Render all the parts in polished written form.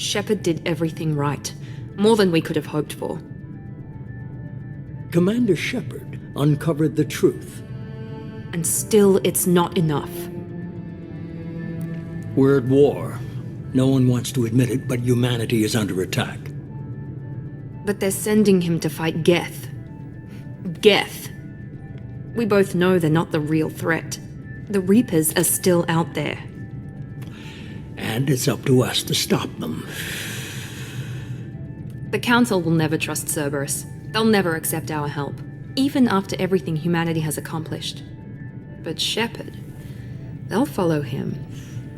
Shepard did everything right. More than we could have hoped for. Commander Shepard uncovered the truth. And still, it's not enough. We're at war. No one wants to admit it, but humanity is under attack. But they're sending him to fight Geth. Geth. We both know they're not the real threat. The Reapers are still out there. And it's up to us to stop them. The Council will never trust Cerberus. They'll never accept our help, even after everything humanity has accomplished. But Shepard, they'll follow him.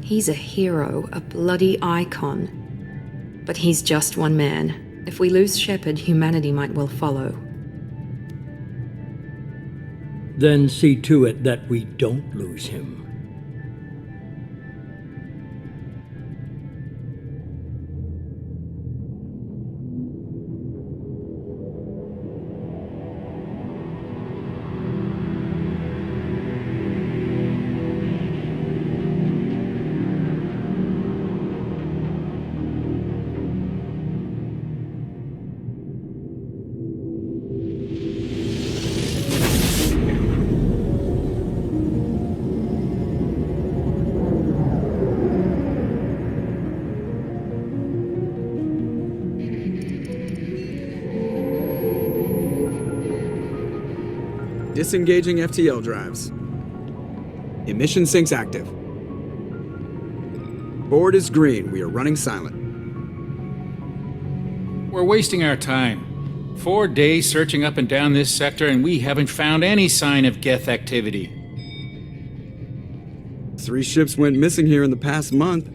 He's a hero, a bloody icon. But he's just one man. If we lose Shepard, humanity might well follow. Then see to it that we don't lose him. Disengaging FTL drives. Emission sinks active. Board is green. We are running silent. We're wasting our time. 4 days searching up and down this sector, and we haven't found any sign of Geth activity. 3 ships went missing here in the past month.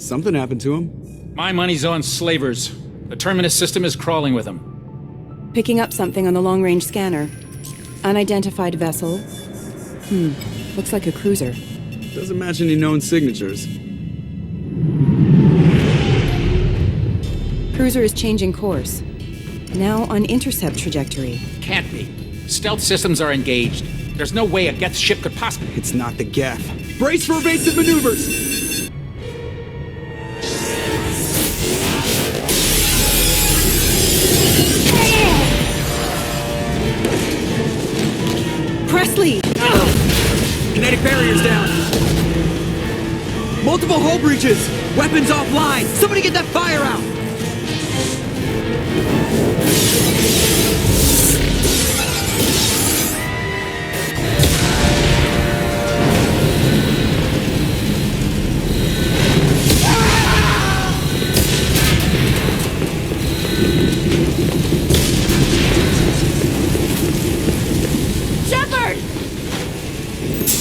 Something happened to them. My money's on slavers. The Terminus system is crawling with them. Picking up something on the long-range scanner. Unidentified vessel. Looks like a cruiser. Doesn't match any known signatures. Cruiser is changing course. Now on intercept trajectory. Can't be. Stealth systems are engaged. There's no way a Geth ship could possibly... It's not the Geth. Brace for evasive maneuvers! Presley! Kinetic barriers down. Multiple hull breaches. Weapons offline. Somebody get that fire out.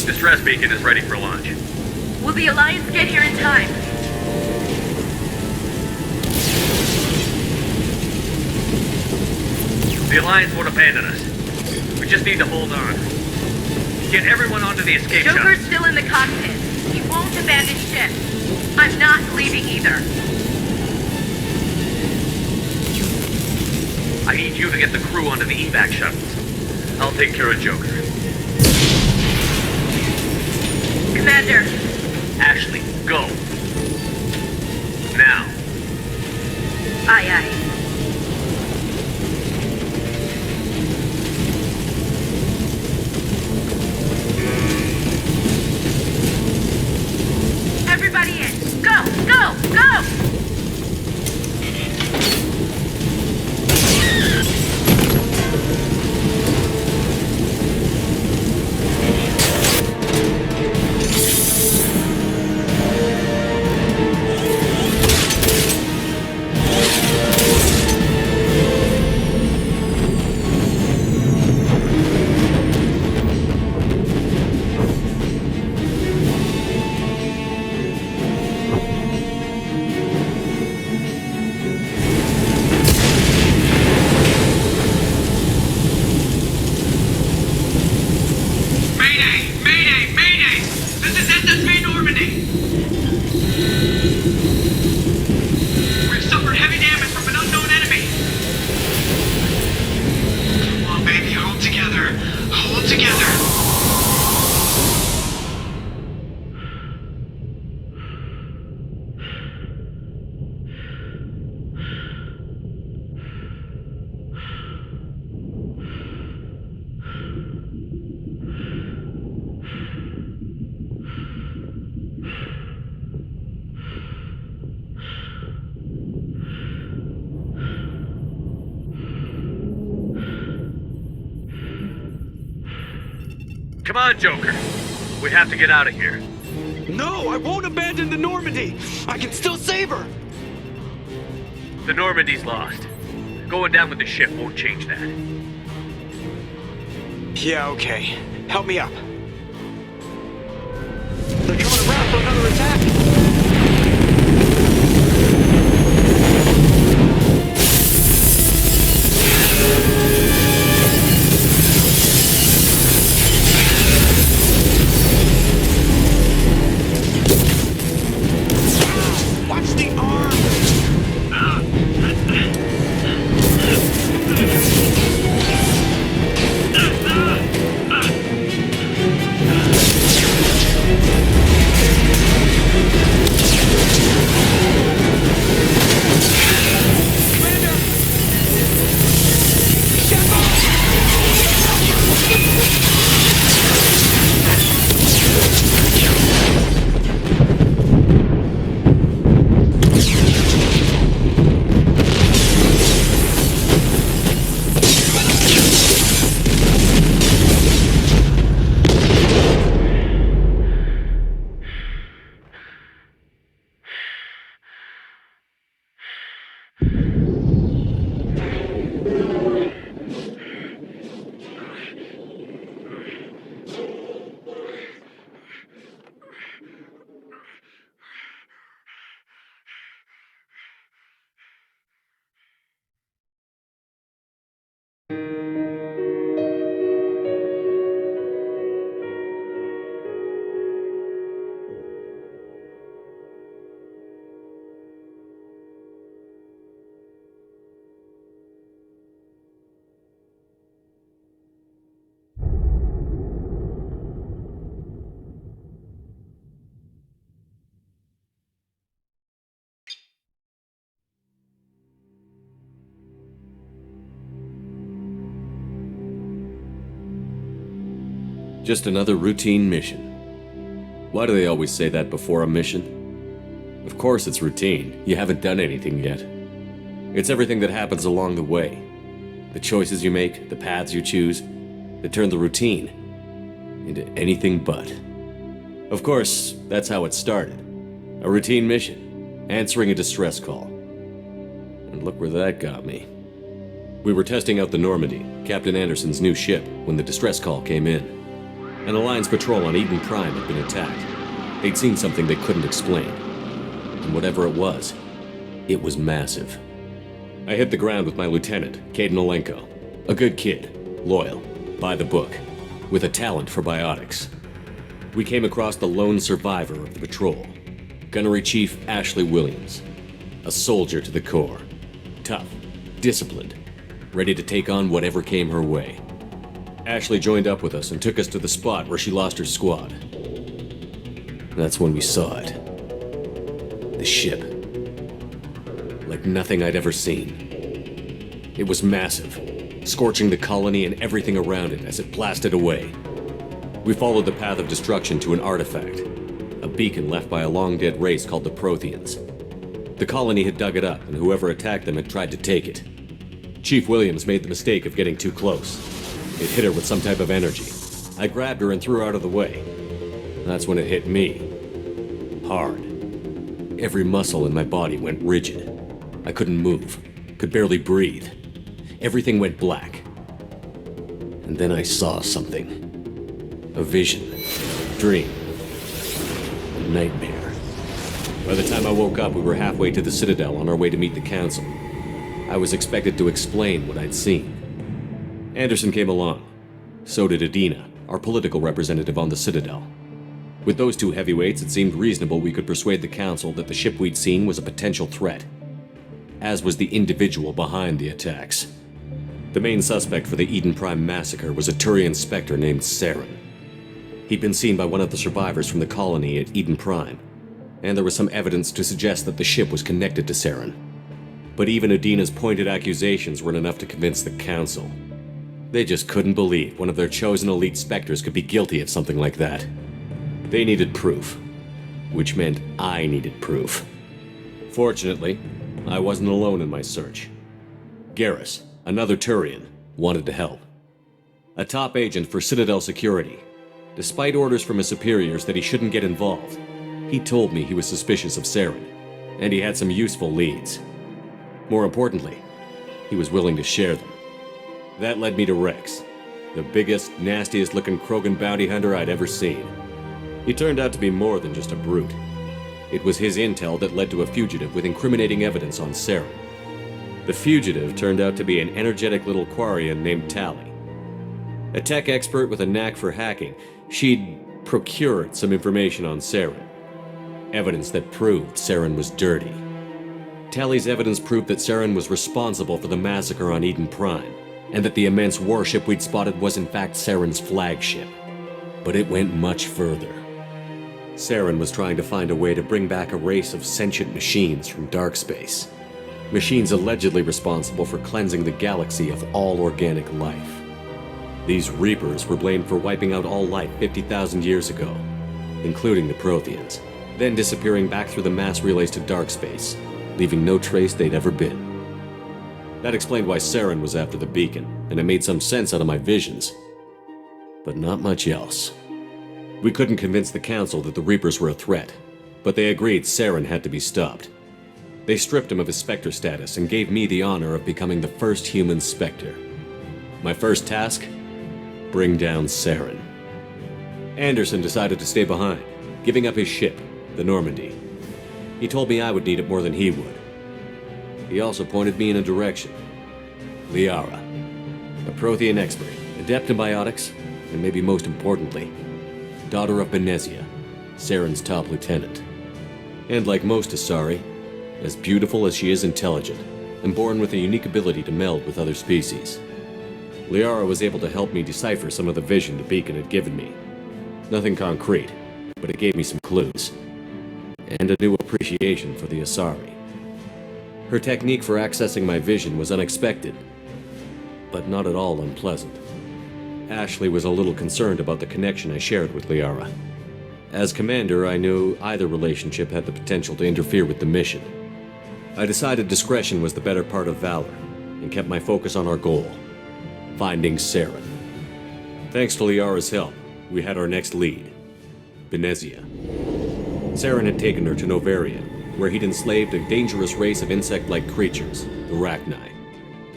Distress beacon is ready for launch. Will the Alliance get here in time? The Alliance won't abandon us. We just need to hold on. Get everyone onto the escape shuttle. Joker's still in the cockpit. He won't abandon ship. I'm not leaving either. I need you to get the crew onto the evac shuttles. I'll take care of Joker. Commander. Ashley, go. Now. Aye, aye. Everybody in. Go, go, go! Come on, Joker. We have to get out of here. No, I won't abandon the Normandy. I can still save her. The Normandy's lost. Going down with the ship won't change that. Yeah, okay. Help me up. They're coming around for another attack. Watch the arm! Just another routine mission. Why do they always say that before a mission? Of course it's routine. You haven't done anything yet. It's everything that happens along the way. The choices you make, the paths you choose, that turn the routine into anything but. Of course, that's how it started. A routine mission, answering a distress call. And look where that got me. We were testing out the Normandy, Captain Anderson's new ship, when the distress call came in. An Alliance patrol on Eden Prime had been attacked. They'd seen something they couldn't explain. And whatever it was massive. I hit the ground with my lieutenant, Caden Olenko. A good kid, loyal, by the book, with a talent for biotics. We came across the lone survivor of the patrol, Gunnery Chief Ashley Williams. A soldier to the core. Tough, disciplined, ready to take on whatever came her way. Ashley joined up with us and took us to the spot where she lost her squad. That's when we saw it. The ship. Like nothing I'd ever seen. It was massive, scorching the colony and everything around it as it blasted away. We followed the path of destruction to an artifact, a beacon left by a long-dead race called the Protheans. The colony had dug it up, and whoever attacked them had tried to take it. Chief Williams made the mistake of getting too close. It hit her with some type of energy. I grabbed her and threw her out of the way. That's when it hit me. Hard. Every muscle in my body went rigid. I couldn't move, could barely breathe. Everything went black. And then I saw something. A vision. A dream. A nightmare. By the time I woke up, we were halfway to the Citadel on our way to meet the Council. I was expected to explain what I'd seen. Anderson came along. So did Adina, our political representative on the Citadel. With those two heavyweights, it seemed reasonable we could persuade the Council that the ship we'd seen was a potential threat, as was the individual behind the attacks. The main suspect for the Eden Prime massacre was a Turian Spectre named Saren. He'd been seen by one of the survivors from the colony at Eden Prime, and there was some evidence to suggest that the ship was connected to Saren. But even Adina's pointed accusations weren't enough to convince the Council. They just couldn't believe one of their chosen elite Spectres could be guilty of something like that. They needed proof, which meant I needed proof. Fortunately, I wasn't alone in my search. Garrus, another Turian, wanted to help. A top agent for Citadel Security, Despite orders from his superiors that he shouldn't get involved, he told me he was suspicious of Saren, and he had some useful leads. More importantly, he was willing to share them. That led me to Rex, the biggest, nastiest looking Krogan bounty hunter I'd ever seen. He turned out to be more than just a brute. It was his intel that led to a fugitive with incriminating evidence on Saren. The fugitive turned out to be an energetic little Quarian named Tali. A tech expert with a knack for hacking, she'd procured some information on Saren. Evidence that proved Saren was dirty. Tali's evidence proved that Saren was responsible for the massacre on Eden Prime, and that the immense warship we'd spotted was in fact Saren's flagship. But it went much further. Saren was trying to find a way to bring back a race of sentient machines from dark space. Machines allegedly responsible for cleansing the galaxy of all organic life. These Reapers were blamed for wiping out all life 50,000 years ago, including the Protheans, then disappearing back through the mass relays to dark space, leaving no trace they'd ever been. That explained why Saren was after the beacon, and it made some sense out of my visions. But not much else. We couldn't convince the Council that the Reapers were a threat, but they agreed Saren had to be stopped. They stripped him of his Spectre status and gave me the honor of becoming the first human Spectre. My first task? Bring down Saren. Anderson decided to stay behind, giving up his ship, the Normandy. He told me I would need it more than he would. He also pointed me in a direction. Liara, a Prothean expert, adept in biotics, and maybe most importantly, daughter of Benezia, Saren's top lieutenant. And like most Asari, as beautiful as she is intelligent, and born with a unique ability to meld with other species. Liara was able to help me decipher some of the vision the beacon had given me. Nothing concrete, but it gave me some clues. And a new appreciation for the Asari. Her technique for accessing my vision was unexpected, but not at all unpleasant. Ashley was a little concerned about the connection I shared with Liara. As commander, I knew either relationship had the potential to interfere with the mission. I decided discretion was the better part of valor, and kept my focus on our goal, finding Saren. Thanks to Liara's help, we had our next lead, Benezia. Saren had taken her to Novaria, where he'd enslaved a dangerous race of insect-like creatures, the Rachni.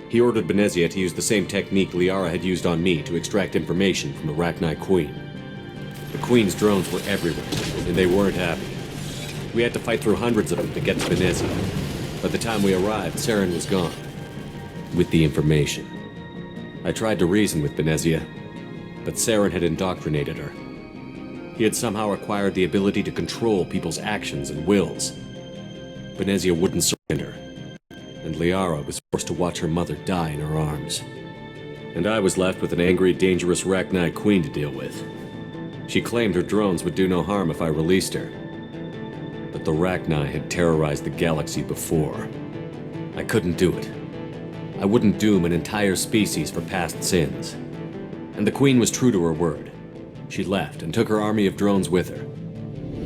He ordered Benezia to use the same technique Liara had used on me to extract information from the Rachni Queen. The Queen's drones were everywhere, and they weren't happy. We had to fight through hundreds of them to get to Benezia. By the time we arrived, Saren was gone, with the information. I tried to reason with Benezia, but Saren had indoctrinated her. He had somehow acquired the ability to control people's actions and wills. Benezia wouldn't surrender, and Liara was forced to watch her mother die in her arms. And I was left with an angry, dangerous Rachni Queen to deal with. She claimed her drones would do no harm if I released her. But the Rachni had terrorized the galaxy before. I couldn't do it. I wouldn't doom an entire species for past sins. And the Queen was true to her word. She left and took her army of drones with her.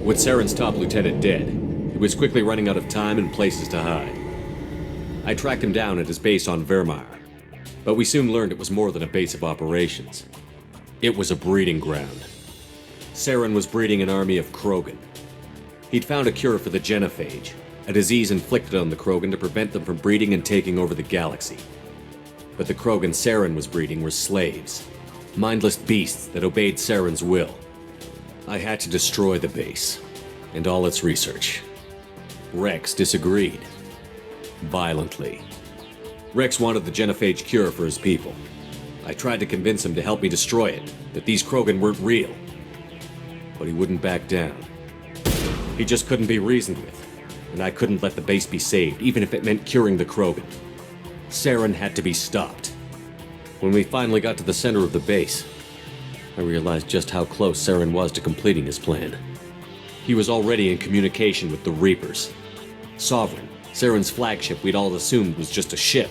With Saren's top lieutenant dead, he was quickly running out of time and places to hide. I tracked him down at his base on Vermeer, but we soon learned it was more than a base of operations. It was a breeding ground. Saren was breeding an army of Krogan. He'd found a cure for the genophage, a disease inflicted on the Krogan to prevent them from breeding and taking over the galaxy. But the Krogan Saren was breeding were slaves, mindless beasts that obeyed Saren's will. I had to destroy the base, and all its research. Rex disagreed. Violently. Rex wanted the genophage cure for his people. I tried to convince him to help me destroy it, that these Krogan weren't real. But he wouldn't back down. He just couldn't be reasoned with, and I couldn't let the base be saved, even if it meant curing the Krogan. Saren had to be stopped. When we finally got to the center of the base, I realized just how close Saren was to completing his plan. He was already in communication with the Reapers. Sovereign, Saren's flagship we'd all assumed was just a ship,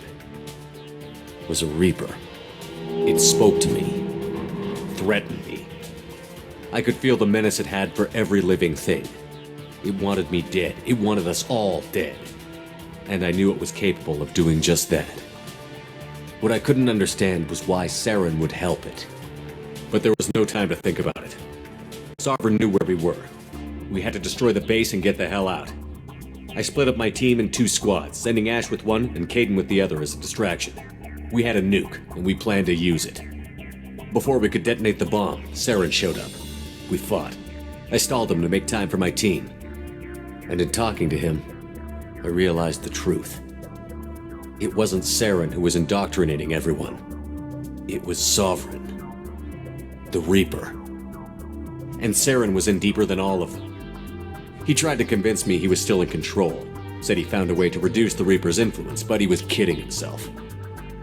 was a Reaper. It spoke to me, threatened me. I could feel the menace it had for every living thing. It wanted me dead. It wanted us all dead. And I knew it was capable of doing just that. What I couldn't understand was why Saren would help it. But there was no time to think about it. Sovereign knew where we were. We had to destroy the base and get the hell out. I split up my team in 2 squads, sending Ash with one and Caden with the other as a distraction. We had a nuke, and we planned to use it. Before we could detonate the bomb, Saren showed up. We fought. I stalled him to make time for my team. And in talking to him, I realized the truth. It wasn't Saren who was indoctrinating everyone. It was Sovereign. The Reaper. And Saren was in deeper than all of them. He tried to convince me he was still in control, said he found a way to reduce the Reaper's influence, but he was kidding himself.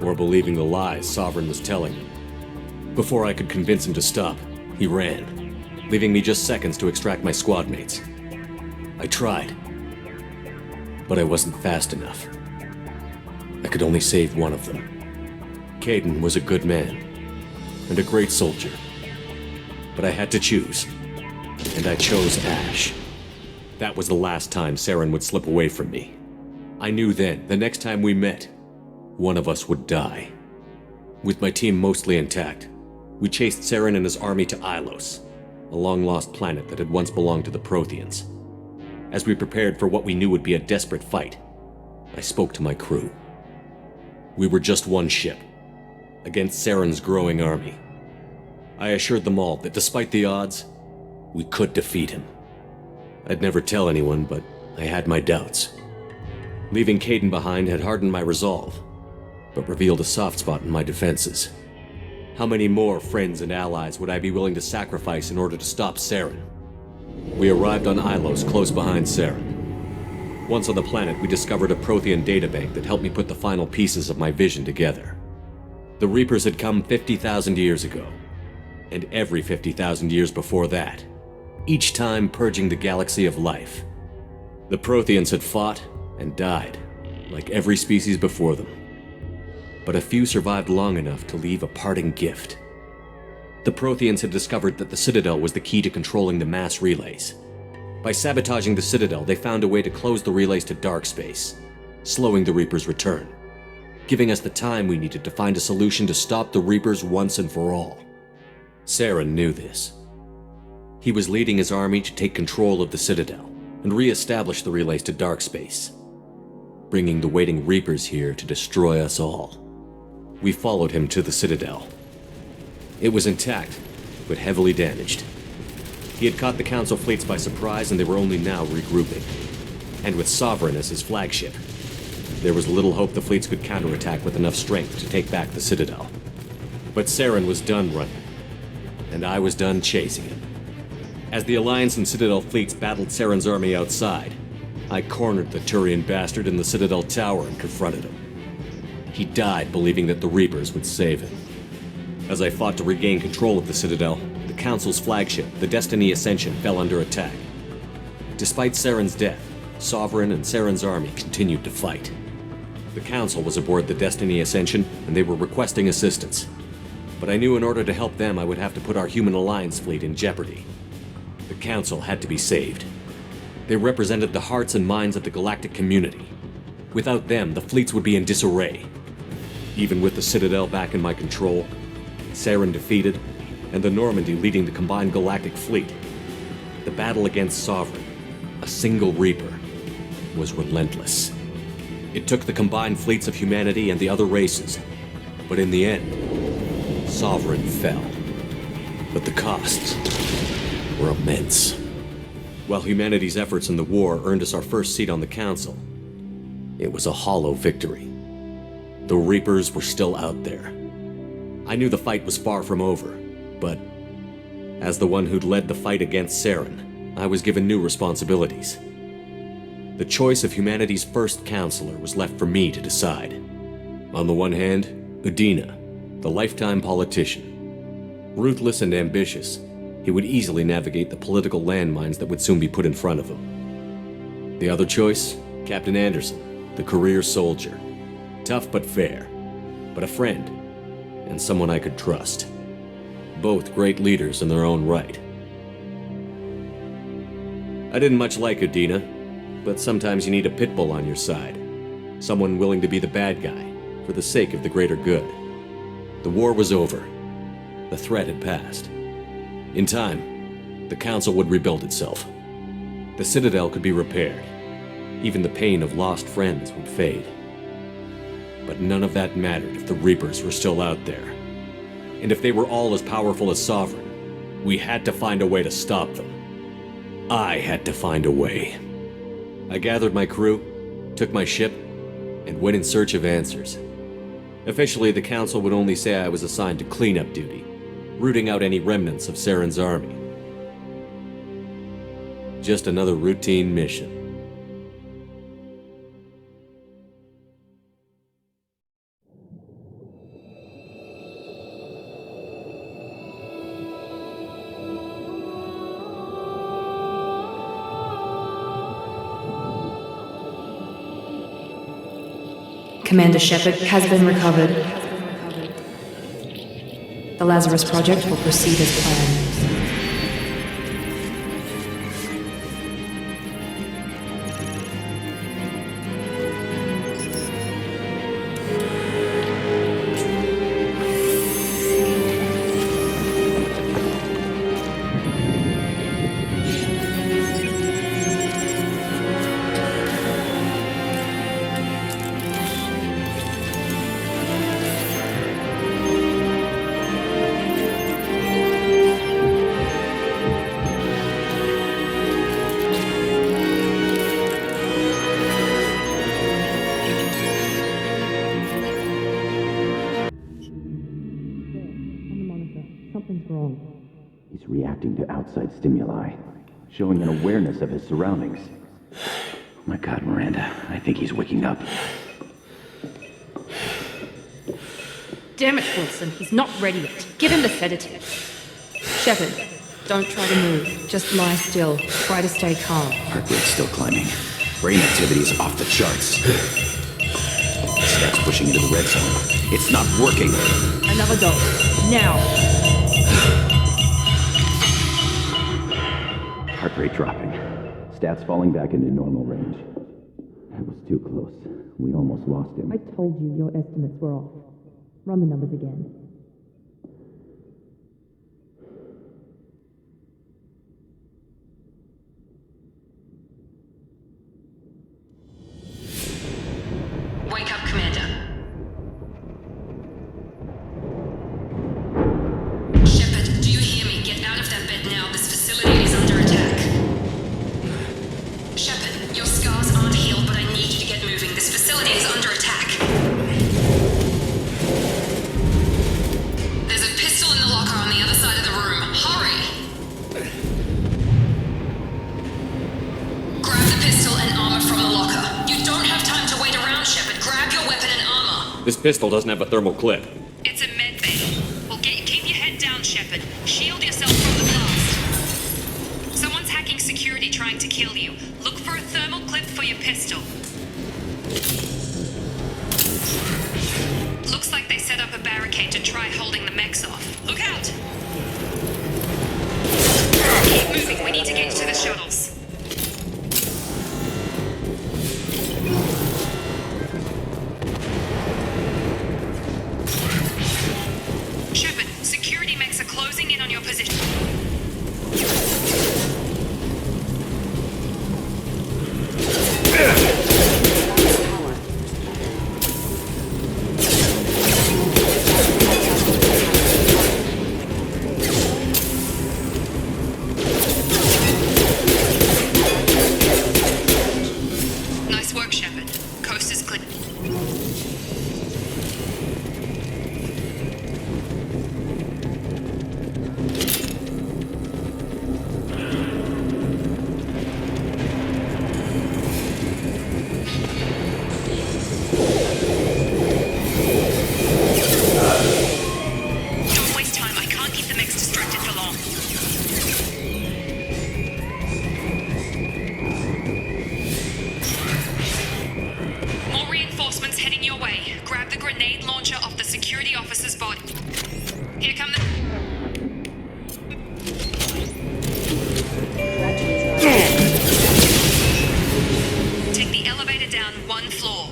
Or believing the lies Sovereign was telling him. Before I could convince him to stop, he ran, leaving me just seconds to extract my squad mates. I tried, but I wasn't fast enough. I could only save one of them. Caden was a good man, and a great soldier. But I had to choose, and I chose Ash. That was the last time Saren would slip away from me. I knew then, the next time we met, one of us would die. With my team mostly intact, we chased Saren and his army to Ilos, a long-lost planet that had once belonged to the Protheans. As we prepared for what we knew would be a desperate fight, I spoke to my crew. We were just one ship, against Saren's growing army. I assured them all that despite the odds, we could defeat him. I'd never tell anyone, but I had my doubts. Leaving Caden behind had hardened my resolve, but revealed a soft spot in my defenses. How many more friends and allies would I be willing to sacrifice in order to stop Saren? We arrived on Ilos, close behind Saren. Once on the planet, we discovered a Prothean databank that helped me put the final pieces of my vision together. The Reapers had come 50,000 years ago, and every 50,000 years before that, each time purging the galaxy of life. The Protheans had fought and died, like every species before them. But a few survived long enough to leave a parting gift. The Protheans had discovered that the Citadel was the key to controlling the mass relays. By sabotaging the Citadel, they found a way to close the relays to dark space, slowing the Reapers' return, giving us the time we needed to find a solution to stop the Reapers once and for all. Saren knew this. He was leading his army to take control of the Citadel and re-establish the relays to dark space, bringing the waiting Reapers here to destroy us all. We followed him to the Citadel. It was intact, but heavily damaged. He had caught the Council fleets by surprise, and they were only now regrouping. And with Sovereign as his flagship, there was little hope the fleets could counterattack with enough strength to take back the Citadel. But Saren was done running, and I was done chasing him. As the Alliance and Citadel fleets battled Saren's army outside, I cornered the Turian bastard in the Citadel tower and confronted him. He died believing that the Reapers would save him. As I fought to regain control of the Citadel, the Council's flagship, the Destiny Ascension, fell under attack. Despite Saren's death, Sovereign and Saren's army continued to fight. The Council was aboard the Destiny Ascension, and they were requesting assistance. But I knew in order to help them, I would have to put our Human Alliance fleet in jeopardy. The Council had to be saved. They represented the hearts and minds of the galactic community. Without them, the fleets would be in disarray. Even with the Citadel back in my control, Saren defeated, and the Normandy leading the combined galactic fleet, the battle against Sovereign, a single Reaper, was relentless. It took the combined fleets of humanity and the other races, but in the end, Sovereign fell. But the costs were immense. While humanity's efforts in the war earned us our first seat on the Council, it was a hollow victory. The Reapers were still out there. I knew the fight was far from over, but as the one who'd led the fight against Saren, I was given new responsibilities. The choice of humanity's first counselor was left for me to decide. On the one hand, Udina, the lifetime politician. Ruthless and ambitious, he would easily navigate the political landmines that would soon be put in front of him. The other choice, Captain Anderson, the career soldier. Tough but fair, but a friend, and someone I could trust. Both great leaders in their own right. I didn't much like Udina, but sometimes you need a pit bull on your side. Someone willing to be the bad guy, for the sake of the greater good. The war was over, The threat had passed. In time, the Council would rebuild itself. The Citadel could be repaired. Even the pain of lost friends would fade. But none of that mattered if the Reapers were still out there. And if they were all as powerful as Sovereign, we had to find a way to stop them. I had to find a way. I gathered my crew, took my ship, and went in search of answers. Officially, the Council would only say I was assigned to cleanup duty, rooting out any remnants of Saren's army. Just another routine mission. Commander Shepard has been recovered. The Lazarus Project will proceed as planned. He's reacting to outside stimuli, showing an awareness of his surroundings. Oh my God, Miranda, I think he's waking up. Damn it, Wilson, he's not ready yet. Give him the sedative. Shepard, don't try to move. Just lie still. Try to stay calm. Heart rate's still climbing. Brain activity is off the charts. Stats pushing into the red zone. It's not working. Another dose. Now. Heart rate dropping. Stats falling back into normal range. That was too close. We almost lost him. I told you your estimates were off. Run the numbers again. Wake up, Commander. Shepard, do you hear me? Get out of that bed now. This facility is under attack. Shepard, your scars aren't healed, but I need you to get moving. This facility is under attack. There's a pistol in the locker on the other side of the room. Hurry! Grab the pistol and armor from the locker. You don't have time to wait around, Shepard. Grab your weapon and armor. This pistol doesn't have a thermal clip. It's a med bay. Well, keep your head down, Shepard. Shield yourself from the blast. Someone's hacking security trying to kill you. Look for a thermal clip for your pistol. Looks like they set up a barricade to try holding the mechs off. Look out! Keep moving. We need to get to the shuttles. Shepard, security mechs are closing in on your position. Nice work, Shepard. Coast is clear. Don't waste time. I can't keep the mechs distracted for long. More reinforcements heading your way. Grab the grenade launcher off the security officer's body. Here come the... Take the elevator down one floor.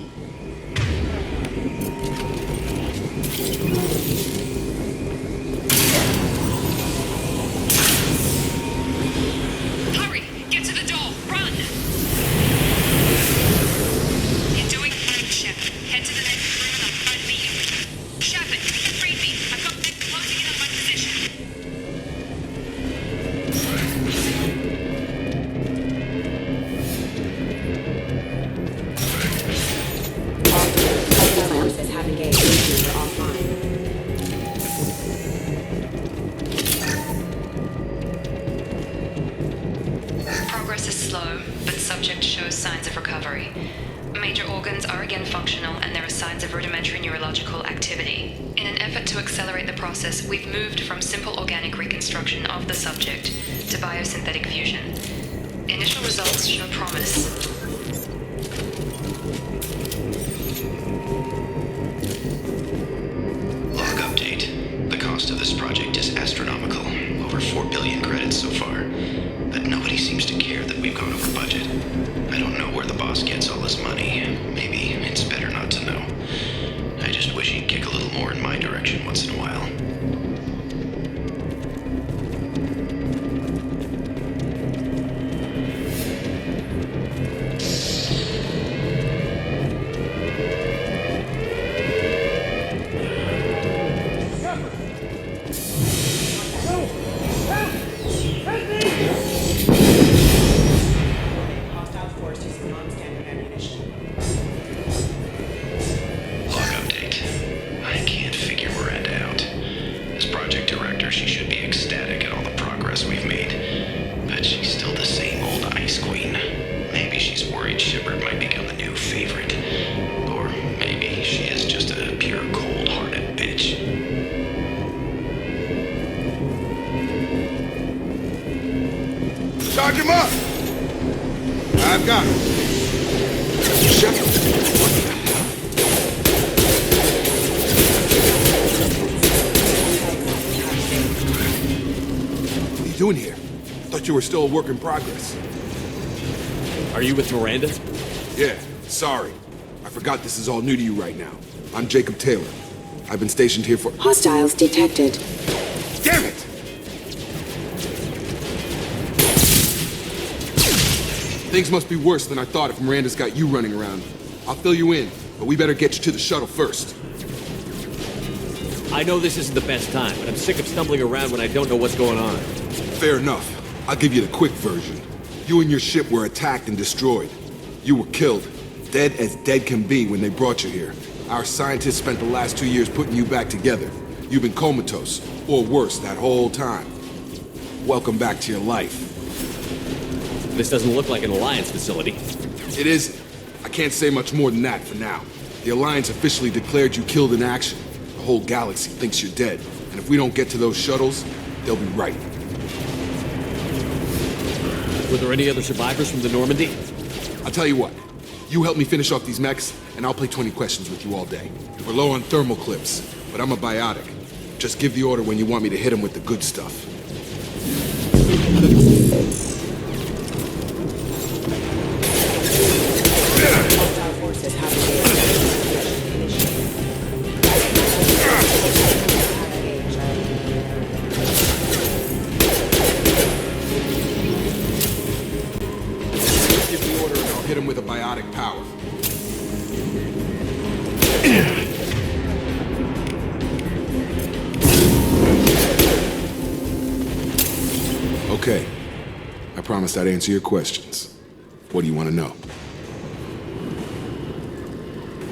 subject shows signs of recovery. Major organs are again functional, and there are signs of rudimentary neurological activity. In an effort to accelerate the process, we've moved from simple organic reconstruction of the subject to biosynthetic fusion. Initial results show promise. Log update. The cost of this project is astronomical. Over 4 billion credits so far. But nobody seems to care that we've gone over budget. I don't know where the boss gets all this money. Maybe it's better not to know. I just wish he'd kick a little more in my direction once in a while. Charge him up! I've got him. Shut up. What are you doing here? Thought you were still a work in progress. Are you with Miranda? Yeah, sorry. I forgot this is all new to you right now. I'm Jacob Taylor. I've been stationed here for— Hostiles detected. Damn it! Things must be worse than I thought if Miranda's got you running around. I'll fill you in, but we better get you to the shuttle first. I know this isn't the best time, but I'm sick of stumbling around when I don't know what's going on. Fair enough. I'll give you the quick version. You and your ship were attacked and destroyed. You were killed. Dead as dead can be when they brought you here. Our scientists spent the last 2 years putting you back together. You've been comatose, or worse, that whole time. Welcome back to your life. This doesn't look like an Alliance facility. It isn't. I can't say much more than that for now. The Alliance officially declared you killed in action. The whole galaxy thinks you're dead. And if we don't get to those shuttles, they'll be right. Were there any other survivors from the Normandy? I'll tell you what. You help me finish off these mechs, and I'll play 20 questions with you all day. We're low on thermal clips, but I'm a biotic. Just give the order when you want me to hit them with the good stuff. Hit him with a biotic power. Okay. I promised I'd answer your questions. What do you want to know?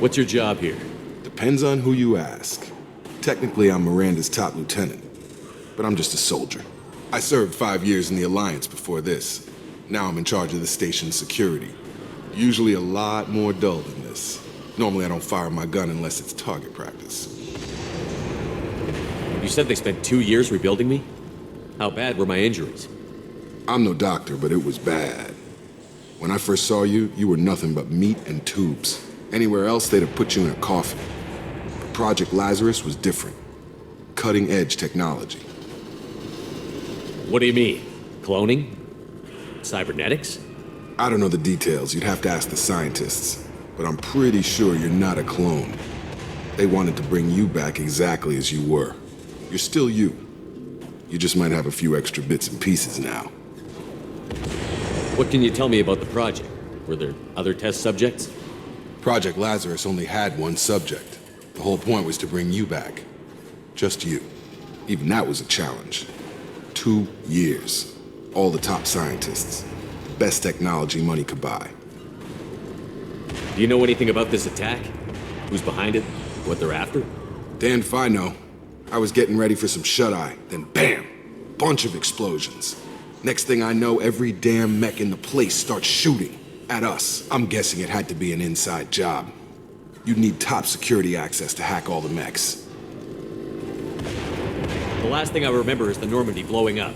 What's your job here? Depends on who you ask. Technically, I'm Miranda's top lieutenant, but I'm just a soldier. I served 5 years in the Alliance before this. Now I'm in charge of the station's security. Usually a lot more dull than this. Normally I don't fire my gun unless it's target practice. You said they spent 2 years rebuilding me? How bad were my injuries? I'm no doctor, but it was bad. When I first saw you, you were nothing but meat and tubes. Anywhere else, they'd have put you in a coffin. But Project Lazarus was different. Cutting-edge technology. What do you mean? Cloning? Cybernetics? I don't know the details. You'd have to ask the scientists. But I'm pretty sure you're not a clone. They wanted to bring you back exactly as you were. You're still you. You just might have a few extra bits and pieces now. What can you tell me about the project? Were there other test subjects? Project Lazarus only had one subject. The whole point was to bring you back. Just you. Even that was a challenge. 2 years. All the top scientists. The best technology money could buy. Do you know anything about this attack? Who's behind it? What they're after? Damned if I know. I was getting ready for some shut-eye, then bam! Bunch of explosions. Next thing I know, every damn mech in the place starts shooting. At us, I'm guessing it had to be an inside job. You'd need top security access to hack all the mechs. The last thing I remember is the Normandy blowing up.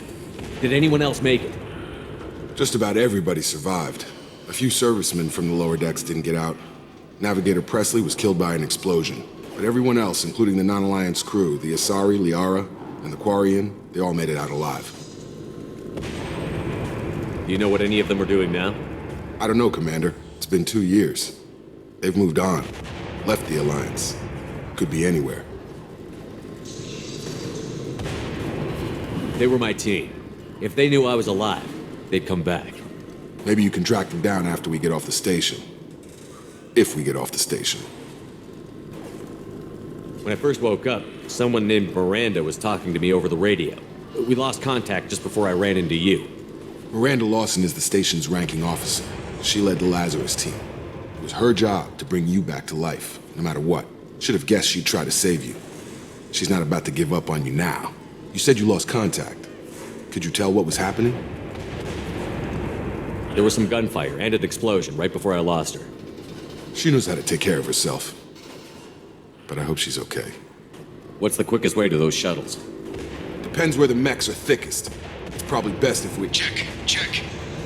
Did anyone else make it? Just about everybody survived. A few servicemen from the lower decks didn't get out. Navigator Presley was killed by an explosion. But everyone else, including the Non-Alliance crew, the Asari, Liara, and the Quarian, they all made it out alive. Do you know what any of them are doing now? I don't know, Commander. It's been 2 years. They've moved on. Left the Alliance. Could be anywhere. They were my team. If they knew I was alive, they'd come back. Maybe you can track them down after we get off the station. If we get off the station. When I first woke up, someone named Miranda was talking to me over the radio. We lost contact just before I ran into you. Miranda Lawson is the station's ranking officer. She led the Lazarus team. It was her job to bring you back to life, no matter what. Should have guessed she'd try to save you. She's not about to give up on you now. You said you lost contact. Could you tell what was happening? There was some gunfire and an explosion right before I lost her. She knows how to take care of herself. But I hope she's okay. What's the quickest way to those shuttles? Depends where the mechs are thickest. It's probably best if we... Check.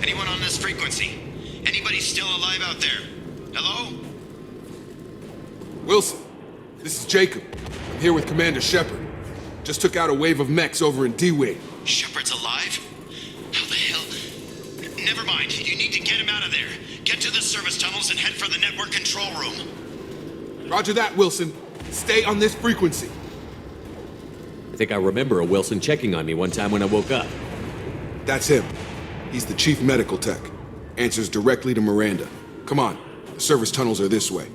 Anyone on this frequency? Anybody still alive out there? Hello? Wilson, this is Jacob. I'm here with Commander Shepard. Just took out a wave of mechs over in D-Wing. Shepard's alive? How the hell? Never mind. You need to get him out of there. Get to the service tunnels and head for the network control room. Roger that, Wilson. Stay on this frequency. I think I remember a Wilson checking on me one time when I woke up. That's him. He's the chief medical tech. Answers directly to Miranda. Come on. The service tunnels are this way.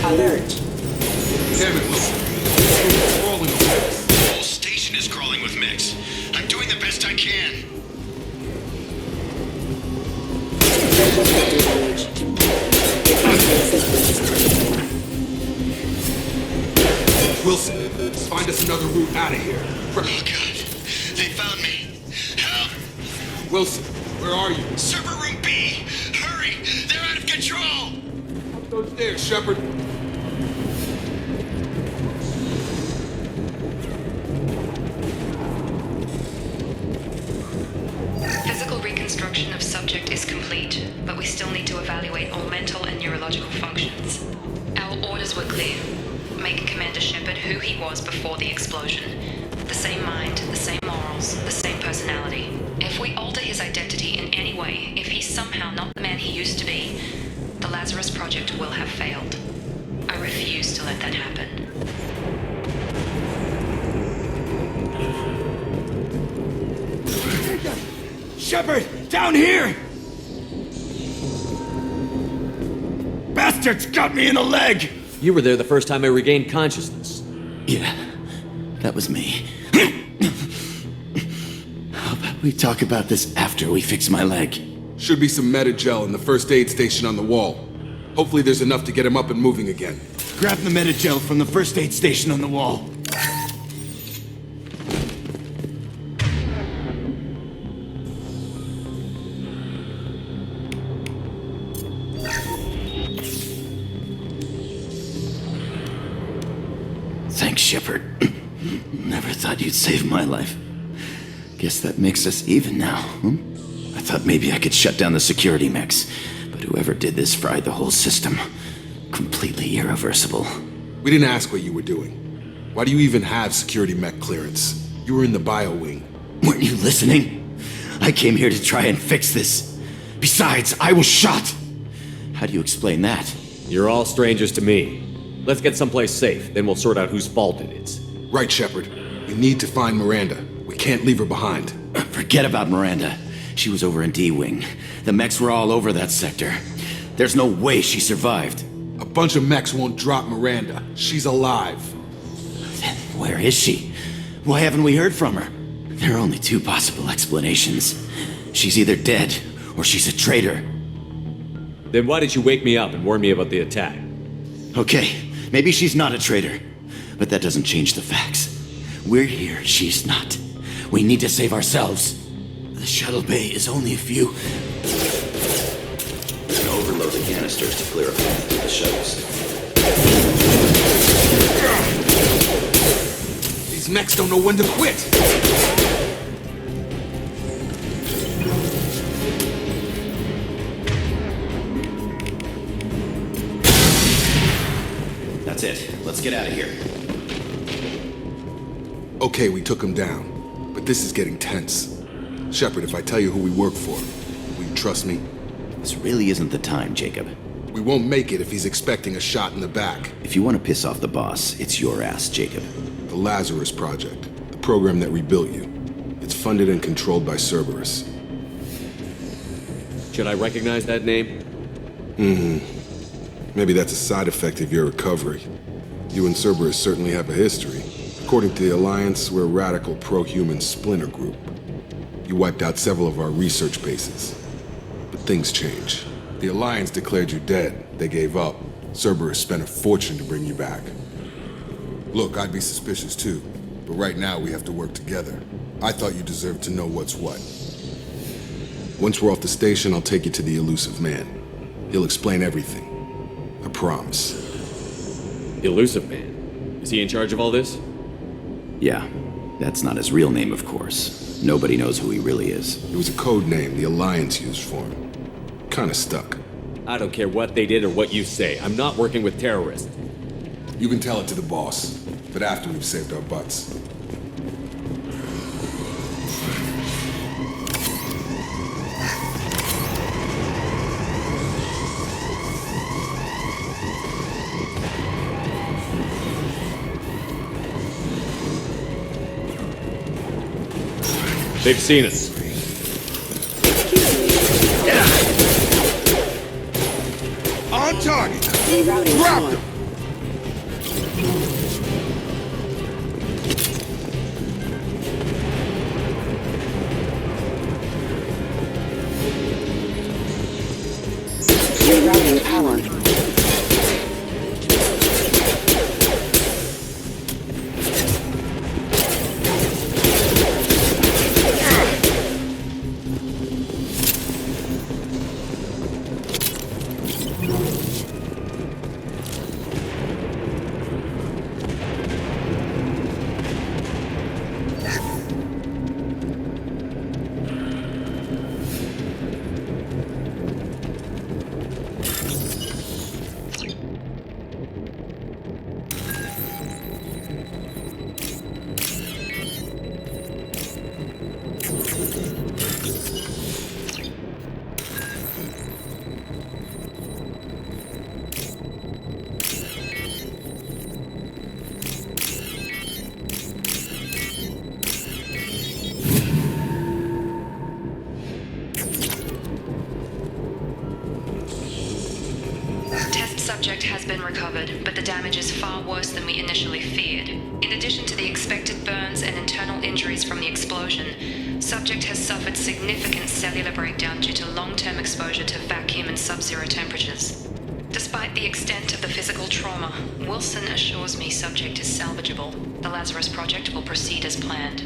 Alert. Damn it, Wilson. It's crawling with mechs. The whole station is crawling with mechs. I'm doing the best I can. Wilson, find us another route out of here. Oh, God. They found me. Help! Wilson, where are you? Server room B! Hurry! They're out of control! Up those stairs, Shepard. Physical reconstruction of subject is complete, but we still need to evaluate all mental and neurological functions. Our orders were clear. Make Commander Shepard who he was before the explosion. The same mind, the same morals, the same personality. If we alter his identity in any way, if he's somehow not the man he used to be, the Lazarus Project will have failed. I refuse to let that happen. Shepard, down here! Bastards got me in the leg! You were there the first time I regained consciousness. Yeah, that was me. How about we talk about this after we fix my leg? Should be some Metagel in the first aid station on the wall. Hopefully there's enough to get him up and moving again. Grab the Metagel from the first aid station on the wall. Thanks, Shepard. Never thought you'd save my life. Guess that makes us even now, I thought maybe I could shut down the security mechs, but whoever did this fried the whole system. Completely irreversible. We didn't ask what you were doing. Why do you even have security mech clearance? You were in the bio wing. Weren't you listening? I came here to try and fix this. Besides, I was shot! How do you explain that? You're all strangers to me. Let's get someplace safe, then we'll sort out whose fault it is. Right, Shepard. We need to find Miranda. We can't leave her behind. Forget about Miranda. She was over in D-Wing. The mechs were all over that sector. There's no way she survived. A bunch of mechs won't drop Miranda. She's alive. Then where is she? Why haven't we heard from her? There are only two possible explanations. She's either dead, or she's a traitor. Then why did you wake me up and warn me about the attack? Okay, maybe she's not a traitor, but that doesn't change the facts. We're here, she's not. We need to save ourselves. The shuttle bay is only a few. Overload the canisters to clear a path to the shuttles. These mechs don't know when to quit. That's it. Let's get out of here. Okay, we took him down, but this is getting tense. Shepard, if I tell you who we work for, will you trust me? This really isn't the time, Jacob. We won't make it if he's expecting a shot in the back. If you want to piss off the boss, it's your ass, Jacob. The Lazarus Project, the program that rebuilt you. It's funded and controlled by Cerberus. Should I recognize that name? Maybe that's a side effect of your recovery. You and Cerberus certainly have a history. According to the Alliance, we're a radical pro-human splinter group. You wiped out several of our research bases. But things change. The Alliance declared you dead. They gave up. Cerberus spent a fortune to bring you back. Look, I'd be suspicious too, but right now we have to work together. I thought you deserved to know what's what. Once we're off the station, I'll take you to the Elusive Man. He'll explain everything. I promise. The Elusive Man? Is he in charge of all this? Yeah, that's not his real name, of course. Nobody knows who he really is. It was a code name the Alliance used for him. Kinda stuck. I don't care what they did or what you say. I'm not working with terrorists. You can tell it to the boss, but after we've saved our butts. They've seen us. On target! Dropped him! Rerouting power. Subject has been recovered, but the damage is far worse than we initially feared. In addition to the expected burns and internal injuries from the explosion, subject has suffered significant cellular breakdown due to long-term exposure to vacuum and sub-zero temperatures. Despite the extent of the physical trauma, Wilson assures me subject is salvageable. The Lazarus Project will proceed as planned.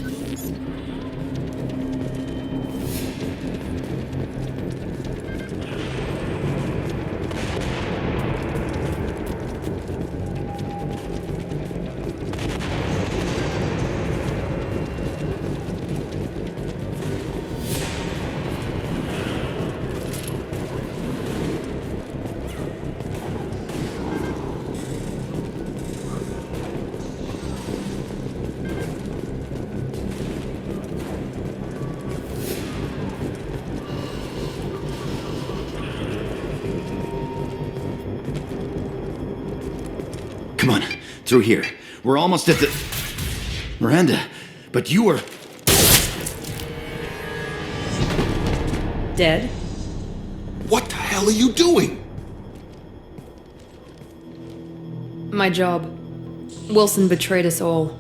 Come on, through here. We're almost at the... Miranda, but you were... Dead? What the hell are you doing? My job. Wilson betrayed us all.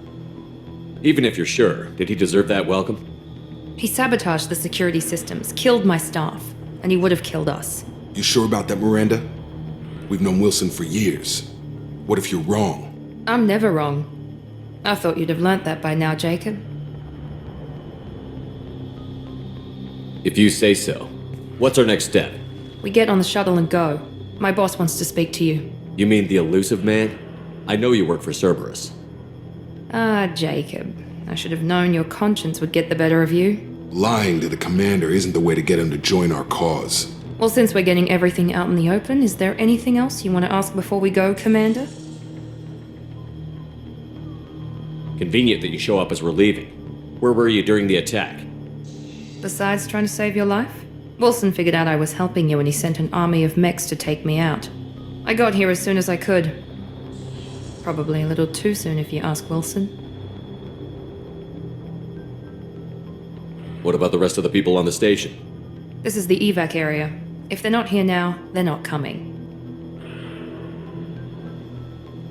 Even if you're sure, did he deserve that welcome? He sabotaged the security systems, killed my staff, and he would have killed us. You sure about that, Miranda? We've known Wilson for years. What if you're wrong? I'm never wrong. I thought you'd have learnt that by now, Jacob. If you say so. What's our next step? We get on the shuttle and go. My boss wants to speak to you. You mean the elusive man? I know you work for Cerberus. Ah, Jacob. I should have known your conscience would get the better of you. Lying to the commander isn't the way to get him to join our cause. Well, since we're getting everything out in the open, is there anything else you want to ask before we go, Commander? Convenient that you show up as we're leaving. Where were you during the attack? Besides trying to save your life? Wilson figured out I was helping you and he sent an army of mechs to take me out. I got here as soon as I could. Probably a little too soon if you ask Wilson. What about the rest of the people on the station? This is the evac area. If they're not here now, they're not coming.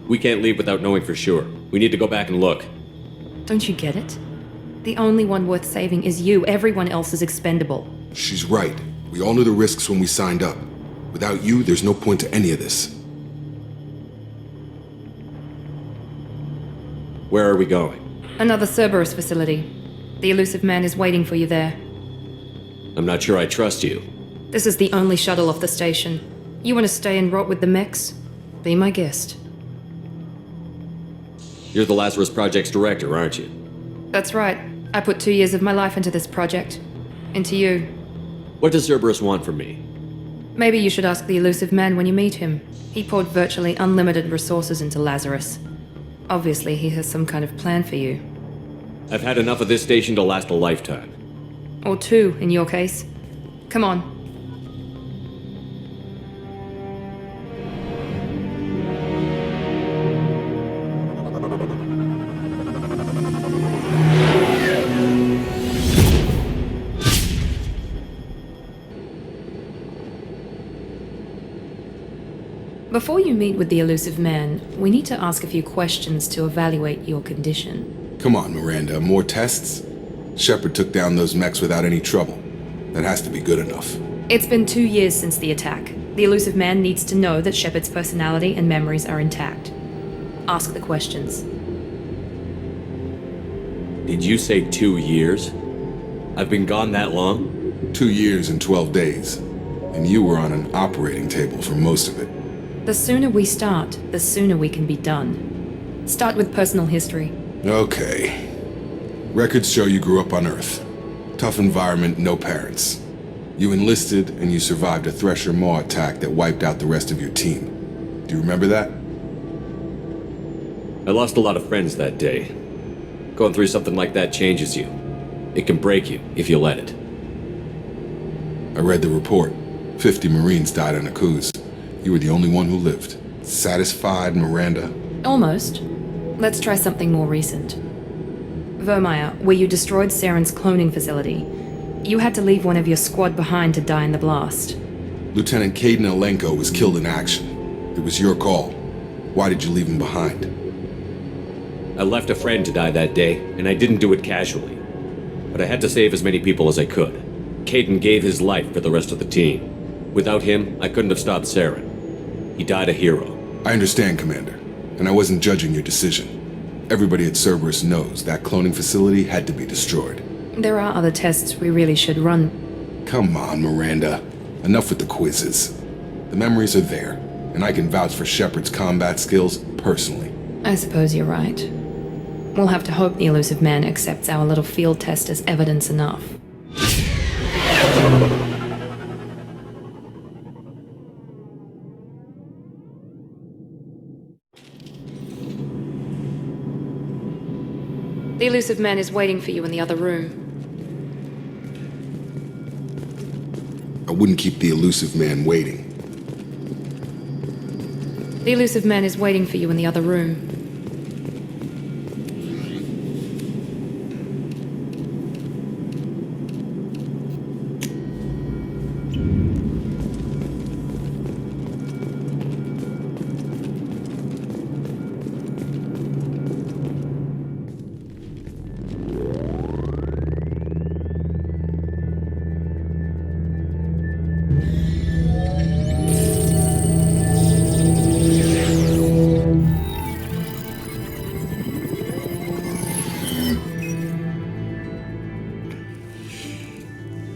We can't leave without knowing for sure. We need to go back and look. Don't you get it? The only one worth saving is you. Everyone else is expendable. She's right. We all knew the risks when we signed up. Without you, there's no point to any of this. Where are we going? Another Cerberus facility. The elusive man is waiting for you there. I'm not sure I trust you. This is the only shuttle off the station. You want to stay and rot with the mechs? Be my guest. You're the Lazarus Project's director, aren't you? That's right. I put 2 years of my life into this project. Into you. What does Cerberus want from me? Maybe you should ask the elusive man when you meet him. He poured virtually unlimited resources into Lazarus. Obviously, he has some kind of plan for you. I've had enough of this station to last a lifetime. Or 2, in your case. Come on. Before you meet with the elusive man, we need to ask a few questions to evaluate your condition. Come on, Miranda, more tests? Shepard took down those mechs without any trouble. That has to be good enough. It's been 2 years since the attack. The elusive man needs to know that Shepard's personality and memories are intact. Ask the questions. Did you say 2 years? I've been gone that long? 2 years and 12 days. And you were on an operating table for most of it. The sooner we start, the sooner we can be done. Start with personal history. Okay. Records show you grew up on Earth. Tough environment, no parents. You enlisted and you survived a Thresher Maw attack that wiped out the rest of your team. Do you remember that? I lost a lot of friends that day. Going through something like that changes you. It can break you if you let it. I read the report. 50 Marines died on Akuz. You were the only one who lived. Satisfied, Miranda? Almost. Let's try something more recent. Vermeer, where you destroyed Saren's cloning facility. You had to leave one of your squad behind to die in the blast. Lieutenant Kaidan Alenko was killed in action. It was your call. Why did you leave him behind? I left a friend to die that day, and I didn't do it casually. But I had to save as many people as I could. Kaidan gave his life for the rest of the team. Without him, I couldn't have stopped Saren. He died a hero. I understand, Commander, and I wasn't judging your decision. Everybody at Cerberus knows that cloning facility had to be destroyed. There are other tests we really should run. Come on, Miranda. Enough with the quizzes. The memories are there, and I can vouch for Shepard's combat skills personally. I suppose you're right. We'll have to hope the elusive man accepts our little field test as evidence enough. The elusive man is waiting for you in the other room. I wouldn't keep the elusive man waiting. The elusive man is waiting for you in the other room.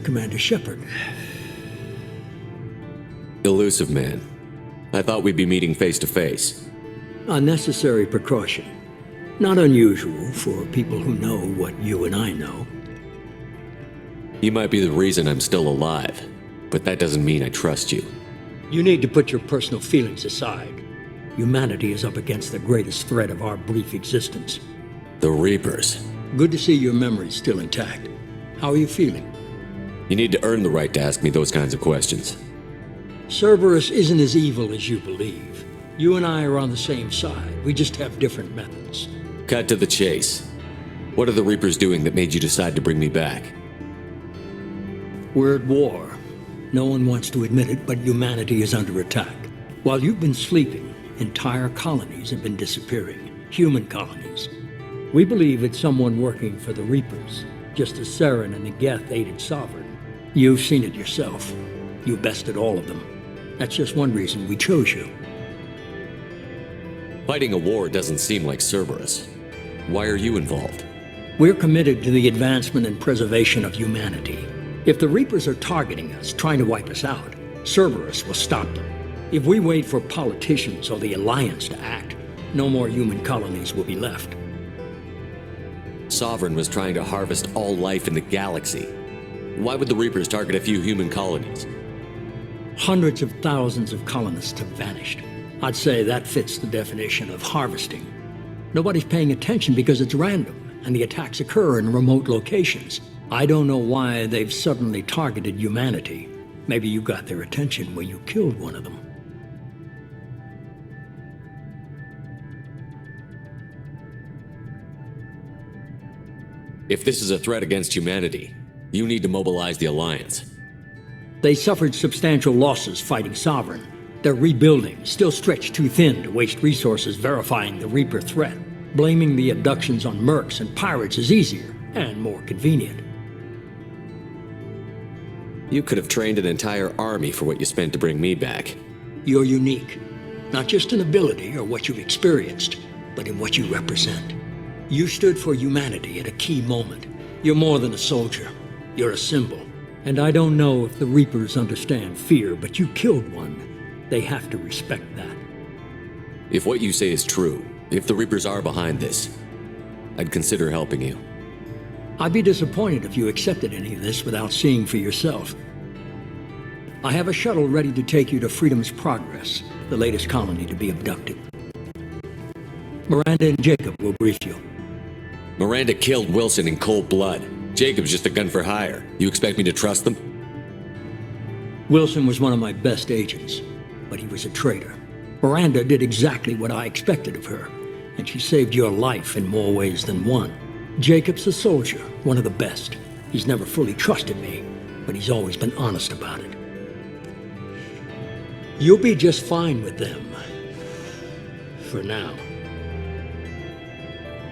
Commander Shepard. Elusive Man. I thought we'd be meeting face to face. A necessary precaution. Not unusual for people who know what you and I know. You might be the reason I'm still alive, but that doesn't mean I trust you. You need to put your personal feelings aside. Humanity is up against the greatest threat of our brief existence. The Reapers. Good to see your memory's still intact. How are you feeling? You need to earn the right to ask me those kinds of questions. Cerberus isn't as evil as you believe. You and I are on the same side. We just have different methods. Cut to the chase. What are the Reapers doing that made you decide to bring me back? We're at war. No one wants to admit it, but humanity is under attack. While you've been sleeping, entire colonies have been disappearing. Human colonies. We believe it's someone working for the Reapers, just as Saren and the Geth aided Sovereign. You've seen it yourself. You bested all of them. That's just one reason we chose you. Fighting a war doesn't seem like Cerberus. Why are you involved? We're committed to the advancement and preservation of humanity. If the Reapers are targeting us, trying to wipe us out, Cerberus will stop them. If we wait for politicians or the Alliance to act, no more human colonies will be left. Sovereign was trying to harvest all life in the galaxy. Why would the Reapers target a few human colonies? Hundreds of thousands of colonists have vanished. I'd say that fits the definition of harvesting. Nobody's paying attention because it's random, and the attacks occur in remote locations. I don't know why they've suddenly targeted humanity. Maybe you got their attention when you killed one of them. If this is a threat against humanity, you need to mobilize the Alliance. They suffered substantial losses fighting Sovereign. They're rebuilding, still stretched too thin to waste resources verifying the Reaper threat. Blaming the abductions on mercs and pirates is easier and more convenient. You could have trained an entire army for what you spent to bring me back. You're unique, not just in ability or what you've experienced, but in what you represent. You stood for humanity at a key moment. You're more than a soldier. You're a symbol. And I don't know if the Reapers understand fear, but you killed one. They have to respect that. If what you say is true, if the Reapers are behind this, I'd consider helping you. I'd be disappointed if you accepted any of this without seeing for yourself. I have a shuttle ready to take you to Freedom's Progress, the latest colony to be abducted. Miranda and Jacob will brief you. Miranda killed Wilson in cold blood. Jacob's just a gun for hire. You expect me to trust them? Wilson was one of my best agents, but he was a traitor. Miranda did exactly what I expected of her, and she saved your life in more ways than one. Jacob's a soldier, one of the best. He's never fully trusted me, but he's always been honest about it. You'll be just fine with them. For now.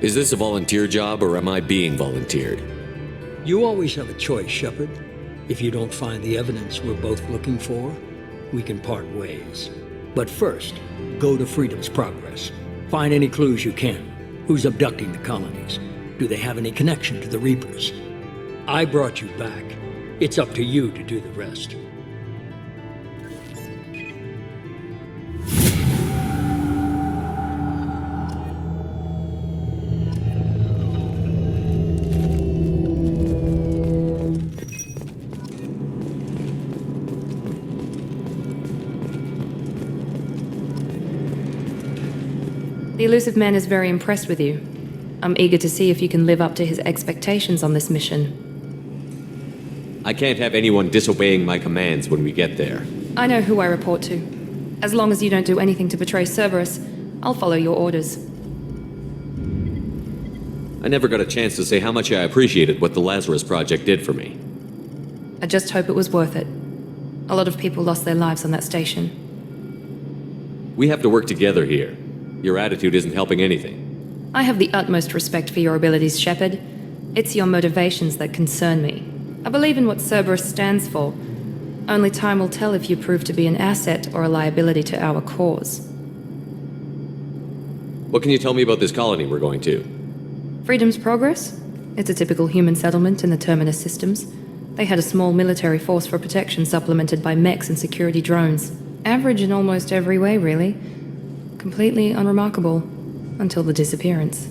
Is this a volunteer job, or am I being volunteered? You always have a choice, Shepard. If you don't find the evidence we're both looking for, we can part ways. But first, go to Freedom's Progress. Find any clues you can. Who's abducting the colonies? Do they have any connection to the Reapers? I brought you back. It's up to you to do the rest. The Elusive Man is very impressed with you. I'm eager to see if you can live up to his expectations on this mission. I can't have anyone disobeying my commands when we get there. I know who I report to. As long as you don't do anything to betray Cerberus, I'll follow your orders. I never got a chance to say how much I appreciated what the Lazarus Project did for me. I just hope it was worth it. A lot of people lost their lives on that station. We have to work together here. Your attitude isn't helping anything. I have the utmost respect for your abilities, Shepard. It's your motivations that concern me. I believe in what Cerberus stands for. Only time will tell if you prove to be an asset or a liability to our cause. What can you tell me about this colony we're going to? Freedom's Progress? It's a typical human settlement in the Terminus systems. They had a small military force for protection supplemented by mechs and security drones. Average in almost every way, really. Completely unremarkable. Until the disappearance.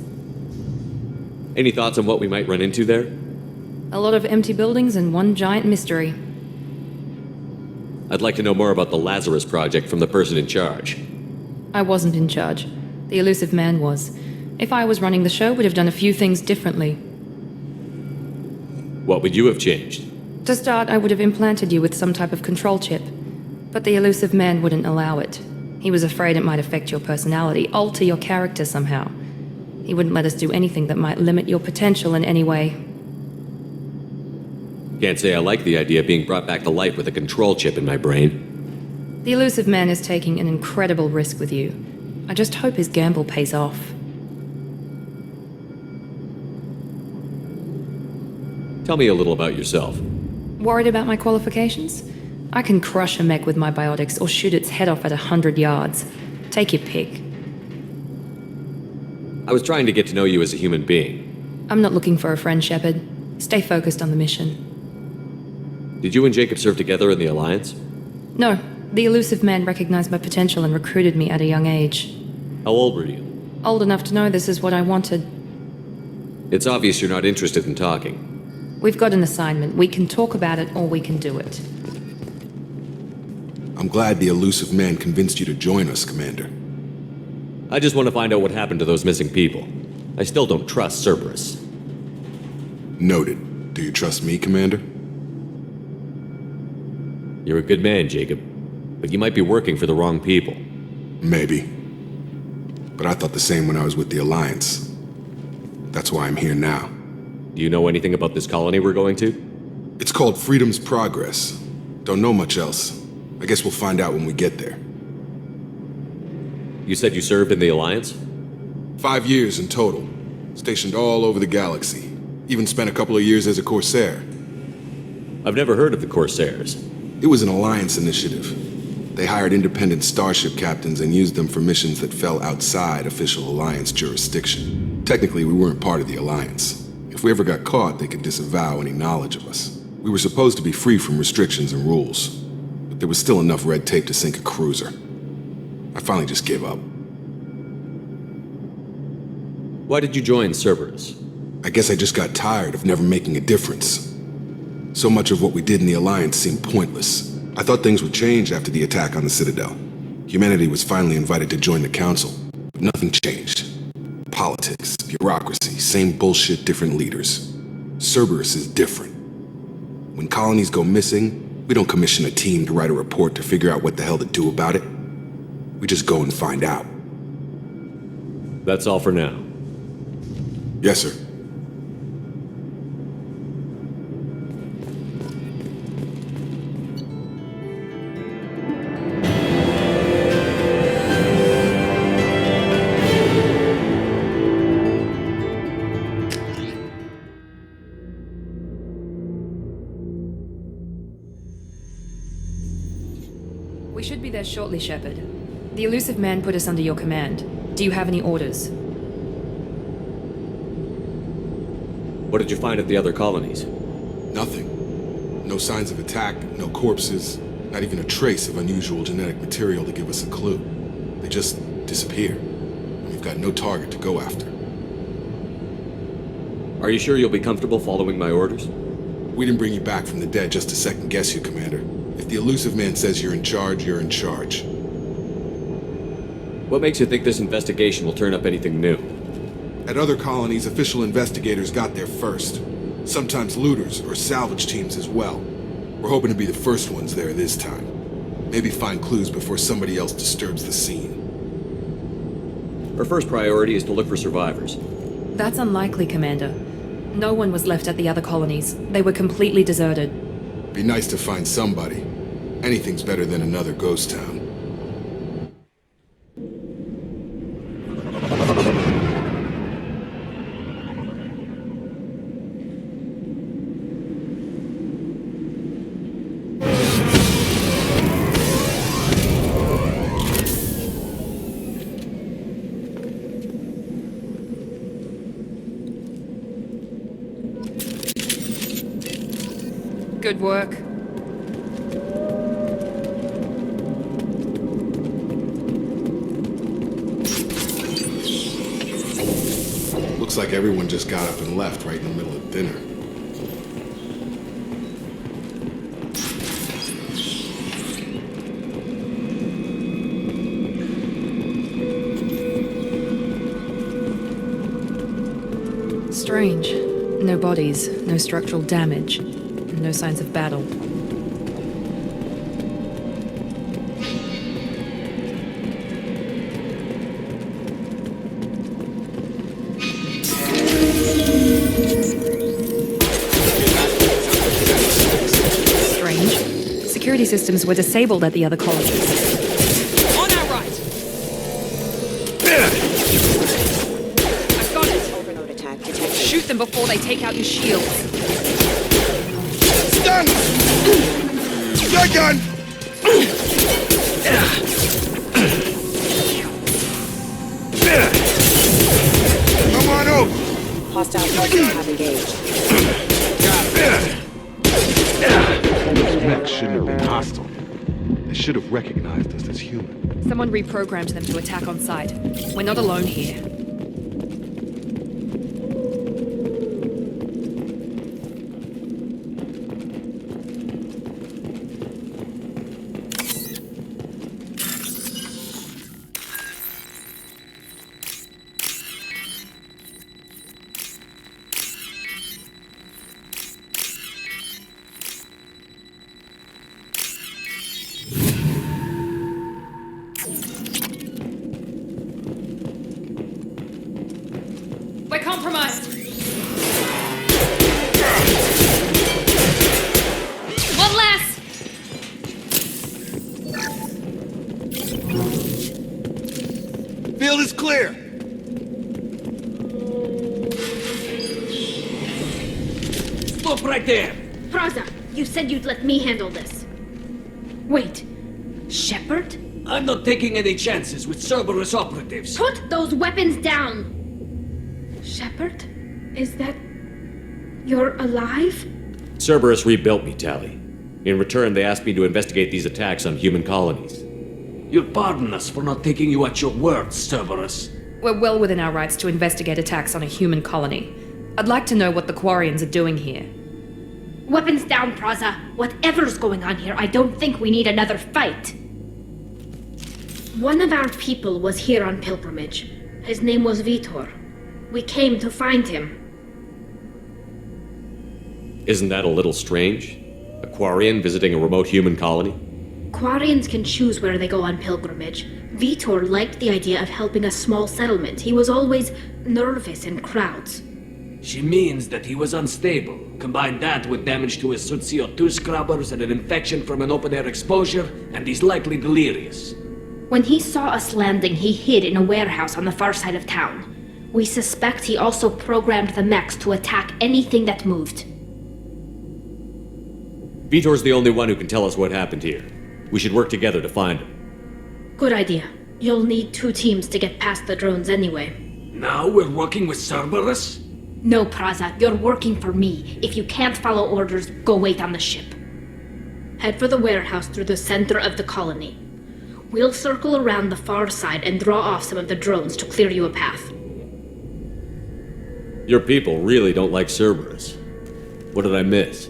Any thoughts on what we might run into there? A lot of empty buildings and one giant mystery. I'd like to know more about the Lazarus Project from the person in charge. I wasn't in charge. The Elusive Man was. If I was running the show, we'd have done a few things differently. What would you have changed? To start, I would have implanted you with some type of control chip. But the Elusive Man wouldn't allow it. He was afraid it might affect your personality, alter your character somehow. He wouldn't let us do anything that might limit your potential in any way. Can't say I like the idea of being brought back to life with a control chip in my brain. The Elusive Man is taking an incredible risk with you. I just hope his gamble pays off. Tell me a little about yourself. Worried about my qualifications? I can crush a mech with my biotics or shoot its head off at 100 yards. Take your pick. I was trying to get to know you as a human being. I'm not looking for a friend, Shepard. Stay focused on the mission. Did you and Jacob serve together in the Alliance? No, the Elusive Man recognized my potential and recruited me at a young age. How old were you? Old enough to know this is what I wanted. It's obvious you're not interested in talking. We've got an assignment. We can talk about it or we can do it. I'm glad the Elusive Man convinced you to join us, Commander. I just want to find out what happened to those missing people. I still don't trust Cerberus. Noted. Do you trust me, Commander? You're a good man, Jacob. But you might be working for the wrong people. Maybe. But I thought the same when I was with the Alliance. That's why I'm here now. Do you know anything about this colony we're going to? It's called Freedom's Progress. Don't know much else. I guess we'll find out when we get there. You said you served in the Alliance? 5 years in total. Stationed all over the galaxy. Even spent a couple of years as a Corsair. I've never heard of the Corsairs. It was an Alliance initiative. They hired independent starship captains and used them for missions that fell outside official Alliance jurisdiction. Technically, we weren't part of the Alliance. If we ever got caught, they could disavow any knowledge of us. We were supposed to be free from restrictions and rules, but there was still enough red tape to sink a cruiser. I finally just gave up. Why did you join Cerberus? I guess I just got tired of never making a difference. So much of what we did in the Alliance seemed pointless. I thought things would change after the attack on the Citadel. Humanity was finally invited to join the Council, but nothing changed. Politics, bureaucracy, same bullshit, different leaders. Cerberus is different. When colonies go missing, we don't commission a team to write a report to figure out what the hell to do about it. We just go and find out. That's all for now. Yes, sir. We should be there shortly, Shepard. The Elusive Man put us under your command. Do you have any orders? What did you find at the other colonies? Nothing. No signs of attack, no corpses, not even a trace of unusual genetic material to give us a clue. They just disappear. We've got no target to go after. Are you sure you'll be comfortable following my orders? We didn't bring you back from the dead just to second guess you, Commander. If the Elusive Man says you're in charge, you're in charge. What makes you think this investigation will turn up anything new? At other colonies, official investigators got there first. Sometimes looters or salvage teams as well. We're hoping to be the first ones there this time. Maybe find clues before somebody else disturbs the scene. Our first priority is to look for survivors. That's unlikely, Commander. No one was left at the other colonies. They were completely deserted. Be nice to find somebody. Anything's better than another ghost town. Good work. Looks like everyone just got up and left right in the middle of dinner. Strange. No bodies, no structural damage, and no signs of battle. Strange. Security systems were disabled at the other colleges. On our right! I've got it! Overload attack detected. Shoot them before they take out your shields. Stun! Your gun! Come on over! Hostile forces have engaged. Those mechs shouldn't have been hostile. They should have recognized us as human. Someone reprogrammed them to attack on sight. We're not alone here. We're compromised. One less. Field is clear! Stop right there! Praza, you said you'd let me handle this. Wait, Shepard? I'm not taking any chances with Cerberus operatives. Put those weapons down! Shepard? Is that... you're alive? Cerberus rebuilt me, Tali. In return, they asked me to investigate these attacks on human colonies. You'll pardon us for not taking you at your word, Cerberus. We're well within our rights to investigate attacks on a human colony. I'd like to know what the Quarians are doing here. Weapons down, Praza. Whatever's going on here, I don't think we need another fight. One of our people was here on pilgrimage. His name was Vitor. We came to find him. Isn't that a little strange? A Quarian visiting a remote human colony? Quarians can choose where they go on pilgrimage. Vitor liked the idea of helping a small settlement. He was always nervous in crowds. She means that he was unstable. Combine that with damage to his suit CO2 scrubbers and an infection from an open-air exposure, and he's likely delirious. When he saw us landing, he hid in a warehouse on the far side of town. We suspect he also programmed the mechs to attack anything that moved. Vitor's the only one who can tell us what happened here. We should work together to find him. Good idea. You'll need 2 teams to get past the drones anyway. Now we're working with Cerberus? No, Praza, you're working for me. If you can't follow orders, go wait on the ship. Head for the warehouse through the center of the colony. We'll circle around the far side and draw off some of the drones to clear you a path. Your people really don't like Cerberus. What did I miss?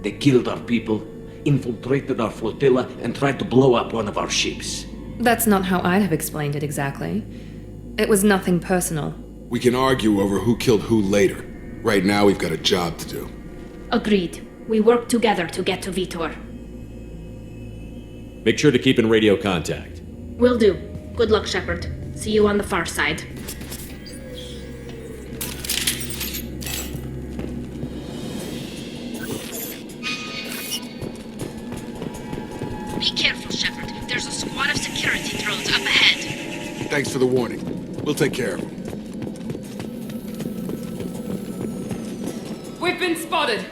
They killed our people, infiltrated our flotilla, and tried to blow up one of our ships. That's not how I'd have explained it exactly. It was nothing personal. We can argue over who killed who later. Right now, we've got a job to do. Agreed. We work together to get to Vitor. Make sure to keep in radio contact. Will do. Good luck, Shepard. See you on the far side. Be careful, Shepard. There's a squad of security drones up ahead. Thanks for the warning. We'll take care of them. We've been spotted.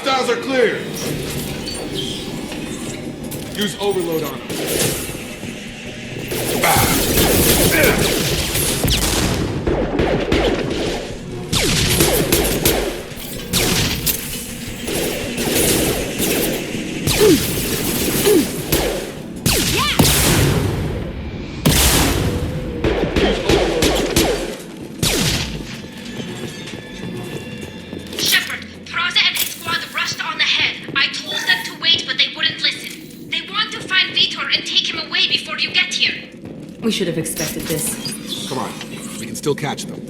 Hostiles are clear. Use overload on them. Shepard, Praza and his squad rushed on ahead. I told them to wait, but they wouldn't listen. They want to find Vitor and take him away before you get here. We should have expected this. Come on, we can still catch them.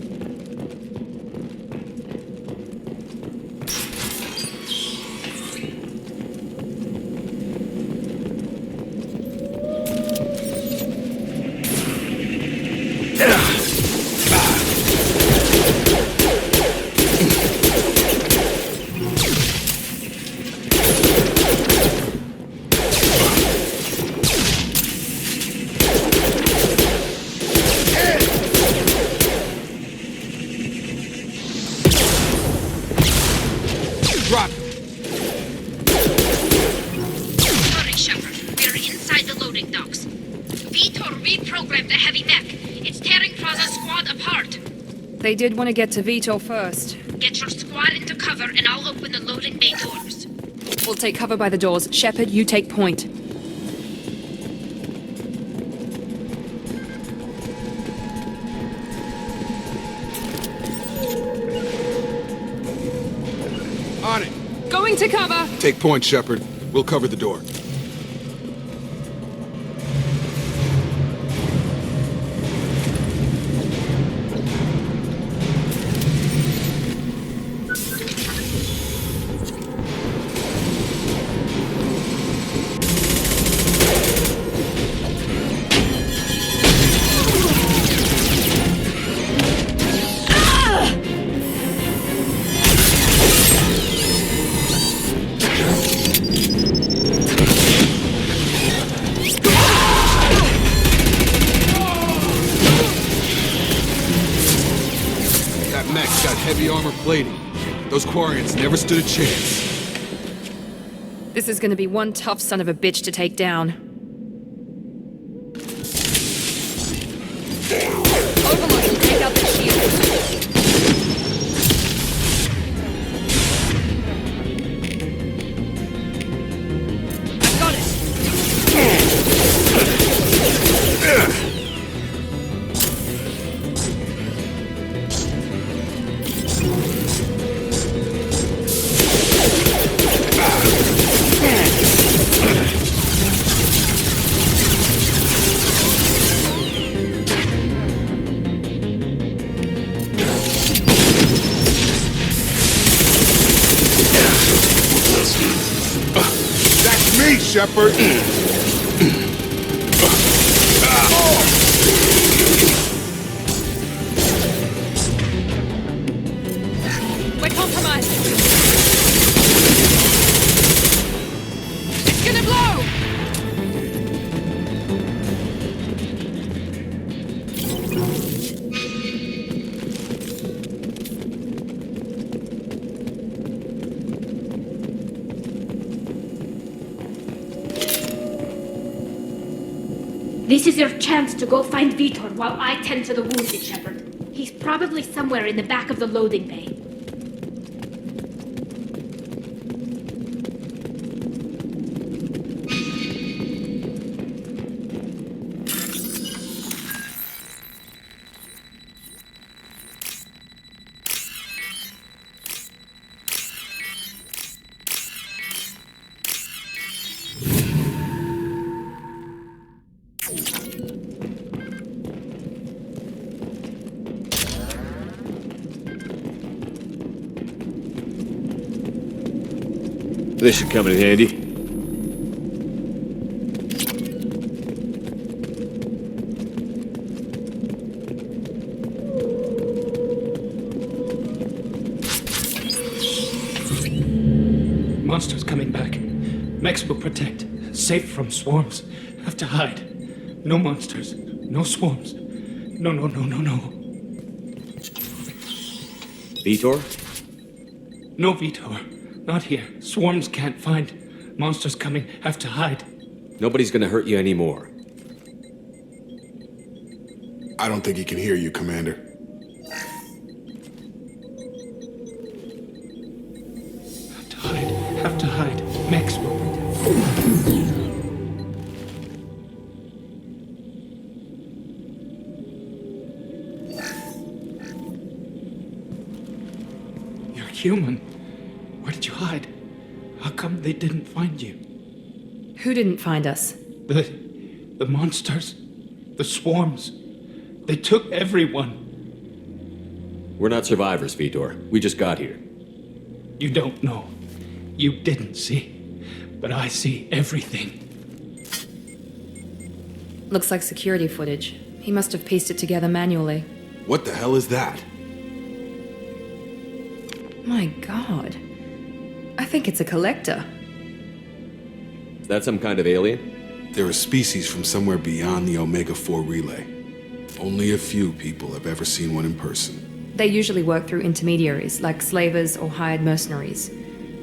Drop. Sorry, Shepard. We're inside the loading docks. Vitor reprogrammed the heavy mech. It's tearing Praza's squad apart. They did want to get to Vitor first. Get your squad into cover and I'll open the loading bay doors. We'll take cover by the doors. Shepard, you take point. On it. Going to cover! Take point, Shepard. We'll cover the door. That mech's got heavy armor plating. Those Quarians never stood a chance. This is gonna be one tough son of a bitch to take down. Overlord will take out the shield. I got it! That's me, Shepard! We're compromised! It's gonna blow! This is your chance to go find Vitor while I tend to the wounded, Shepard. He's probably somewhere in the back of the loading bay. This should come in handy. Monsters coming back. Mechs will protect. Safe from swarms. Have to hide. No monsters. No swarms. No. Vitor? No Vitor. Not here. Swarms can't find. Monsters coming. Have to hide. Nobody's gonna hurt you anymore. I don't think he can hear you, Commander. Have to hide. Max will protect. You're human. Where did you hide? How come they didn't find you? Who didn't find us? The monsters. The swarms. They took everyone. We're not survivors, Vitor. We just got here. You don't know. You didn't see. But I see everything. Looks like security footage. He must have pieced it together manually. What the hell is that? My god. I think it's a collector. Is that some kind of alien? They're a species from somewhere beyond the Omega-4 relay. Only a few people have ever seen one in person. They usually work through intermediaries, like slavers or hired mercenaries.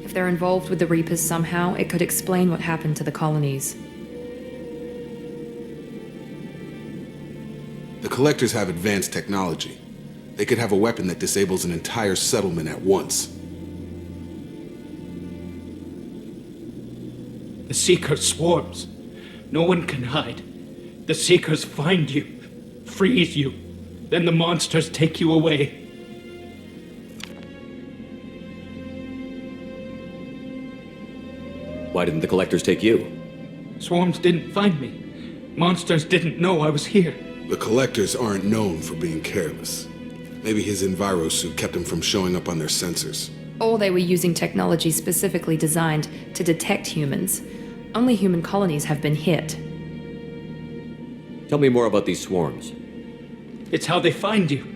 If they're involved with the Reapers somehow, it could explain what happened to the colonies. The Collectors have advanced technology. They could have a weapon that disables an entire settlement at once. The Seeker swarms. No one can hide. The Seekers find you, freeze you, then the monsters take you away. Why didn't the Collectors take you? Swarms didn't find me. Monsters didn't know I was here. The Collectors aren't known for being careless. Maybe his Enviro suit kept him from showing up on their sensors. Or they were using technology specifically designed to detect humans. Only human colonies have been hit. Tell me more about these swarms. It's how they find you.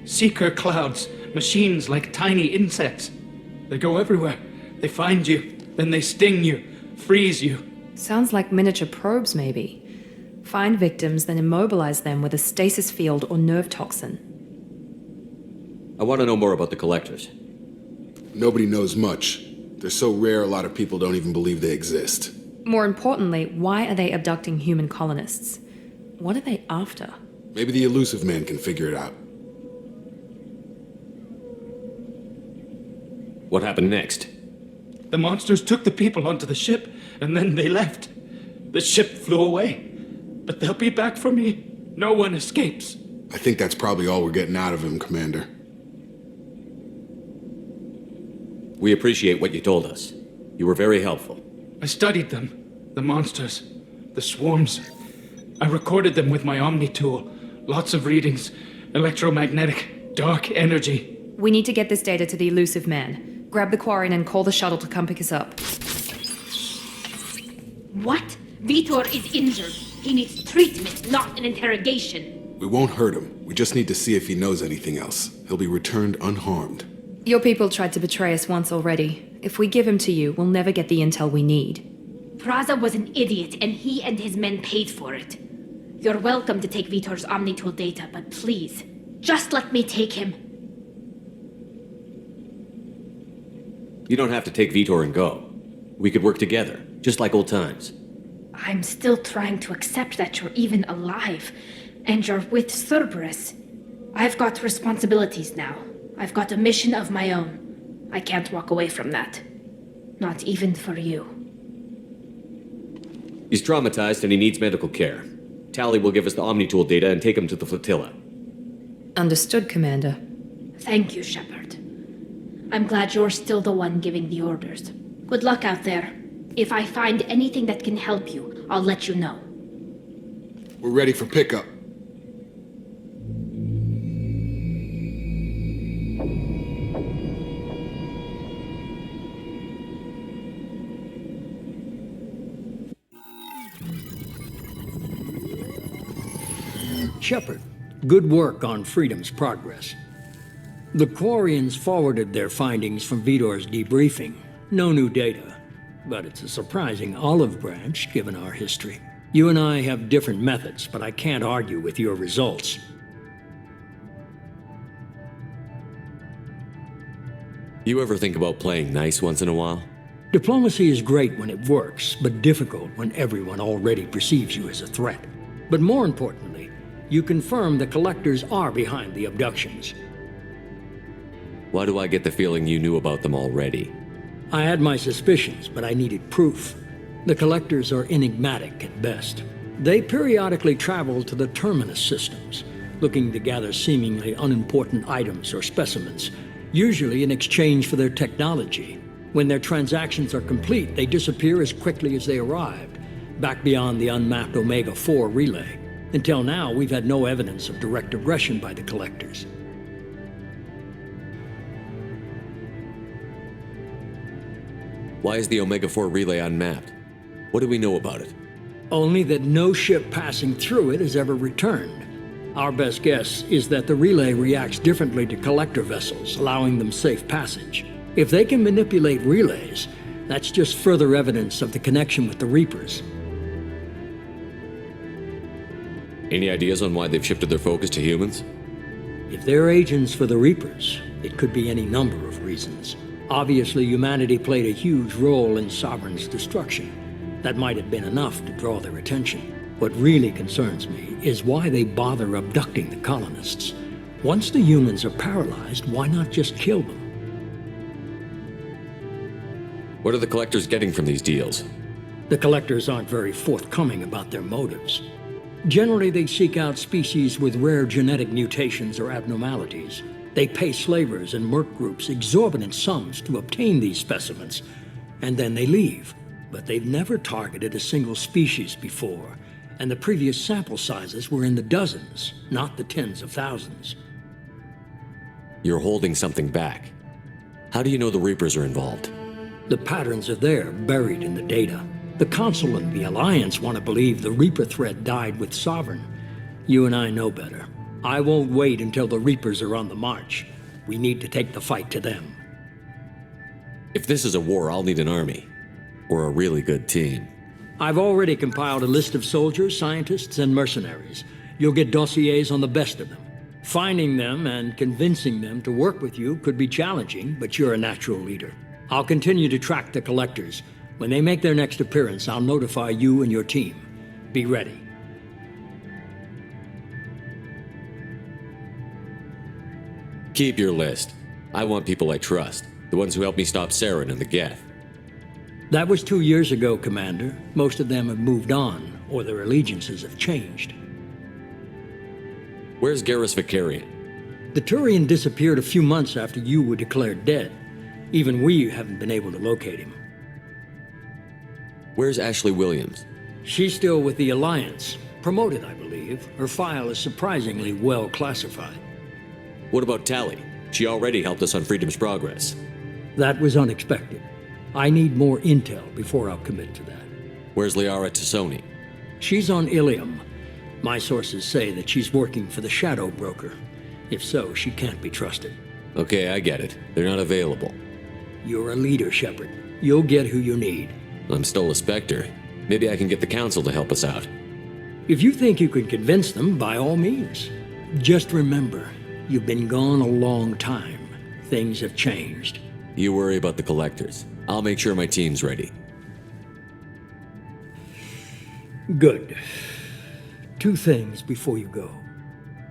Seeker clouds, machines like tiny insects. They go everywhere. They find you, then they sting you, freeze you. Sounds like miniature probes, maybe. Find victims, then immobilize them with a stasis field or nerve toxin. I want to know more about the Collectors. Nobody knows much. They're so rare, a lot of people don't even believe they exist. More importantly, why are they abducting human colonists? What are they after? Maybe the Elusive Man can figure it out. What happened next? The monsters took the people onto the ship, and then they left. The ship flew away. But they'll be back for me. No one escapes. I think that's probably all we're getting out of him, Commander. We appreciate what you told us. You were very helpful. I studied them. The monsters. The swarms. I recorded them with my Omni tool. Lots of readings. Electromagnetic. Dark energy. We need to get this data to the Elusive Man. Grab the Quarian and call the shuttle to come pick us up. What? Vitor is injured. He needs treatment, not an interrogation. We won't hurt him. We just need to see if he knows anything else. He'll be returned unharmed. Your people tried to betray us once already. If we give him to you, we'll never get the intel we need. Praza was an idiot, and he and his men paid for it. You're welcome to take Vitor's Omnitool data, but please, just let me take him. You don't have to take Vitor and go. We could work together, just like old times. I'm still trying to accept that you're even alive, and you're with Cerberus. I've got responsibilities now. I've got a mission of my own. I can't walk away from that. Not even for you. He's traumatized and he needs medical care. Tali will give us the Omnitool data and take him to the flotilla. Understood, Commander. Thank you, Shepard. I'm glad you're still the one giving the orders. Good luck out there. If I find anything that can help you, I'll let you know. We're ready for pickup. Shepard, good work on Freedom's progress. The Quarians forwarded their findings from Vitor's debriefing. No new data, but it's a surprising olive branch given our history. You and I have different methods, but I can't argue with your results. You ever think about playing nice once in a while? Diplomacy is great when it works, but difficult when everyone already perceives you as a threat. But more importantly, you confirm the Collectors are behind the abductions. Why do I get the feeling you knew about them already? I had my suspicions, but I needed proof. The Collectors are enigmatic at best. They periodically travel to the Terminus systems, looking to gather seemingly unimportant items or specimens, usually in exchange for their technology. When their transactions are complete, they disappear as quickly as they arrived, back beyond the unmapped Omega-4 relay. Until now, we've had no evidence of direct aggression by the Collectors. Why is the Omega-4 relay unmapped? What do we know about it? Only that no ship passing through it has ever returned. Our best guess is that the relay reacts differently to Collector vessels, allowing them safe passage. If they can manipulate relays, that's just further evidence of the connection with the Reapers. Any ideas on why they've shifted their focus to humans? If they're agents for the Reapers, it could be any number of reasons. Obviously, humanity played a huge role in Sovereign's destruction. That might have been enough to draw their attention. What really concerns me is why they bother abducting the colonists. Once the humans are paralyzed, why not just kill them? What are the Collectors getting from these deals? The Collectors aren't very forthcoming about their motives. Generally, they seek out species with rare genetic mutations or abnormalities. They pay slavers and merc groups exorbitant sums to obtain these specimens, and then they leave. But they've never targeted a single species before, and the previous sample sizes were in the dozens, not the tens of thousands. You're holding something back. How do you know the Reapers are involved? The patterns are there, buried in the data. The Council and the Alliance want to believe the Reaper threat died with Sovereign. You and I know better. I won't wait until the Reapers are on the march. We need to take the fight to them. If this is a war, I'll need an army. Or a really good team. I've already compiled a list of soldiers, scientists, and mercenaries. You'll get dossiers on the best of them. Finding them and convincing them to work with you could be challenging, but you're a natural leader. I'll continue to track the Collectors. When they make their next appearance, I'll notify you and your team. Be ready. Keep your list. I want people I trust. The ones who helped me stop Saren and the Geth. That was 2 years ago, Commander. Most of them have moved on, or their allegiances have changed. Where's Garrus Vakarian? The Turian disappeared a few months after you were declared dead. Even we haven't been able to locate him. Where's Ashley Williams? She's still with the Alliance. Promoted, I believe. Her file is surprisingly well classified. What about Tali? She already helped us on Freedom's Progress. That was unexpected. I need more intel before I'll commit to that. Where's Liara Tassoni? She's on Ilium. My sources say that she's working for the Shadow Broker. If so, she can't be trusted. Okay, I get it. They're not available. You're a leader, Shepard. You'll get who you need. I'm still a Spectre. Maybe I can get the Council to help us out. If you think you can convince them, by all means. Just remember, you've been gone a long time. Things have changed. You worry about the Collectors. I'll make sure my team's ready. Good. 2 things before you go.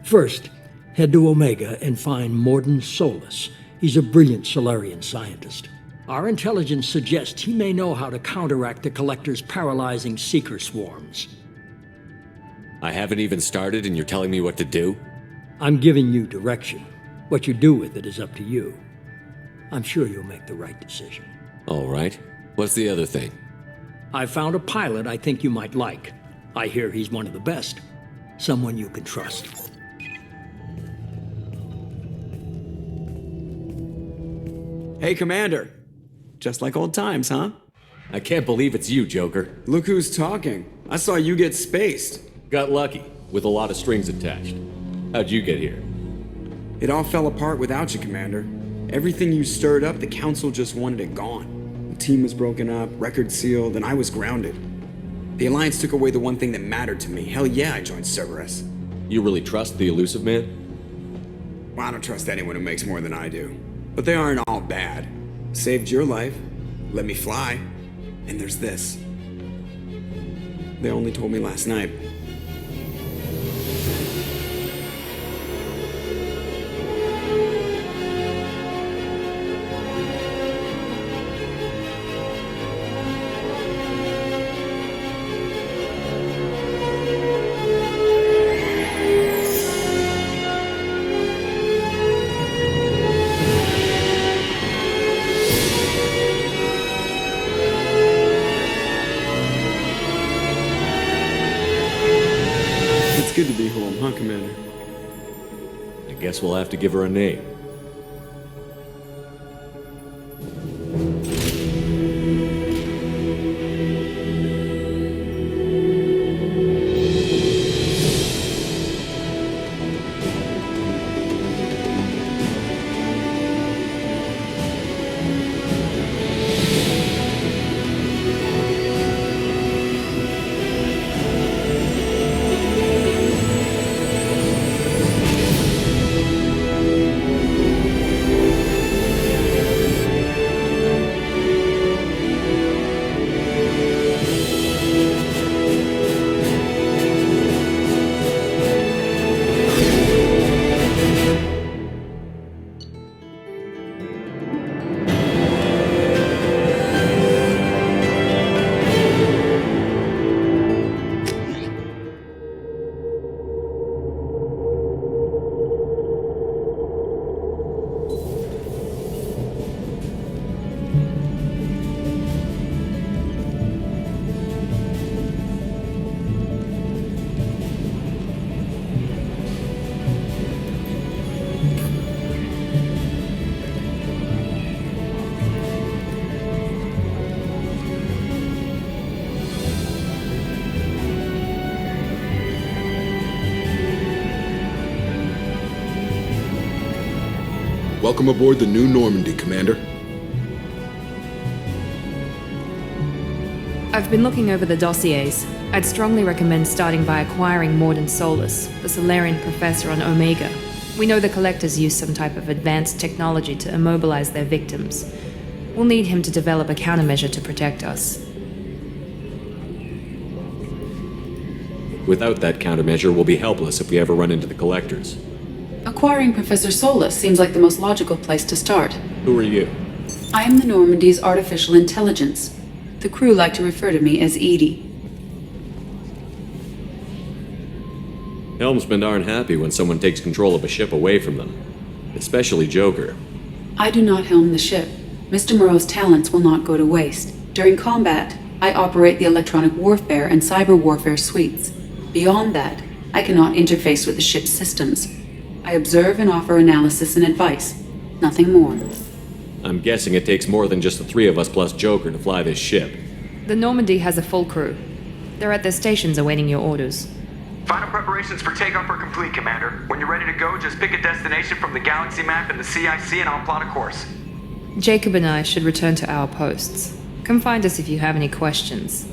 First, head to Omega and find Mordin Solus. He's a brilliant Solarian scientist. Our intelligence suggests he may know how to counteract the Collector's paralyzing Seeker swarms. I haven't even started and you're telling me what to do? I'm giving you direction. What you do with it is up to you. I'm sure you'll make the right decision. All right. What's the other thing? I found a pilot I think you might like. I hear he's one of the best. Someone you can trust. Hey, Commander. Just like old times, huh? I can't believe it's you, Joker. Look who's talking. I saw you get spaced. Got lucky, with a lot of strings attached. How'd you get here? It all fell apart without you, Commander. Everything you stirred up, the Council just wanted it gone. The team was broken up, record sealed, and I was grounded. The Alliance took away the one thing that mattered to me. Hell yeah, I joined Cerberus. You really trust the Elusive Man? Well, I don't trust anyone who makes more than I do. But they aren't all bad. Saved your life, let me fly, and there's this. They only told me last night. Good to be home, huh, Commander? I guess we'll have to give her a name. Welcome aboard the New Normandy, Commander. I've been looking over the dossiers. I'd strongly recommend starting by acquiring Mordin Solus, the Solarian professor on Omega. We know the Collectors use some type of advanced technology to immobilize their victims. We'll need him to develop a countermeasure to protect us. Without that countermeasure, we'll be helpless if we ever run into the Collectors. Acquiring Professor Solus seems like the most logical place to start. Who are you? I am the Normandy's artificial intelligence. The crew like to refer to me as Edie. Helmsmen aren't happy when someone takes control of a ship away from them. Especially Joker. I do not helm the ship. Mr. Moreau's talents will not go to waste. During combat, I operate the electronic warfare and cyber warfare suites. Beyond that, I cannot interface with the ship's systems. I observe and offer analysis and advice. Nothing more. I'm guessing it takes more than just the three of us plus Joker to fly this ship. The Normandy has a full crew. They're at their stations awaiting your orders. Final preparations for takeoff are complete, Commander. When you're ready to go, just pick a destination from the galaxy map and the CIC and I'll plot a course. Jacob and I should return to our posts. Come find us if you have any questions.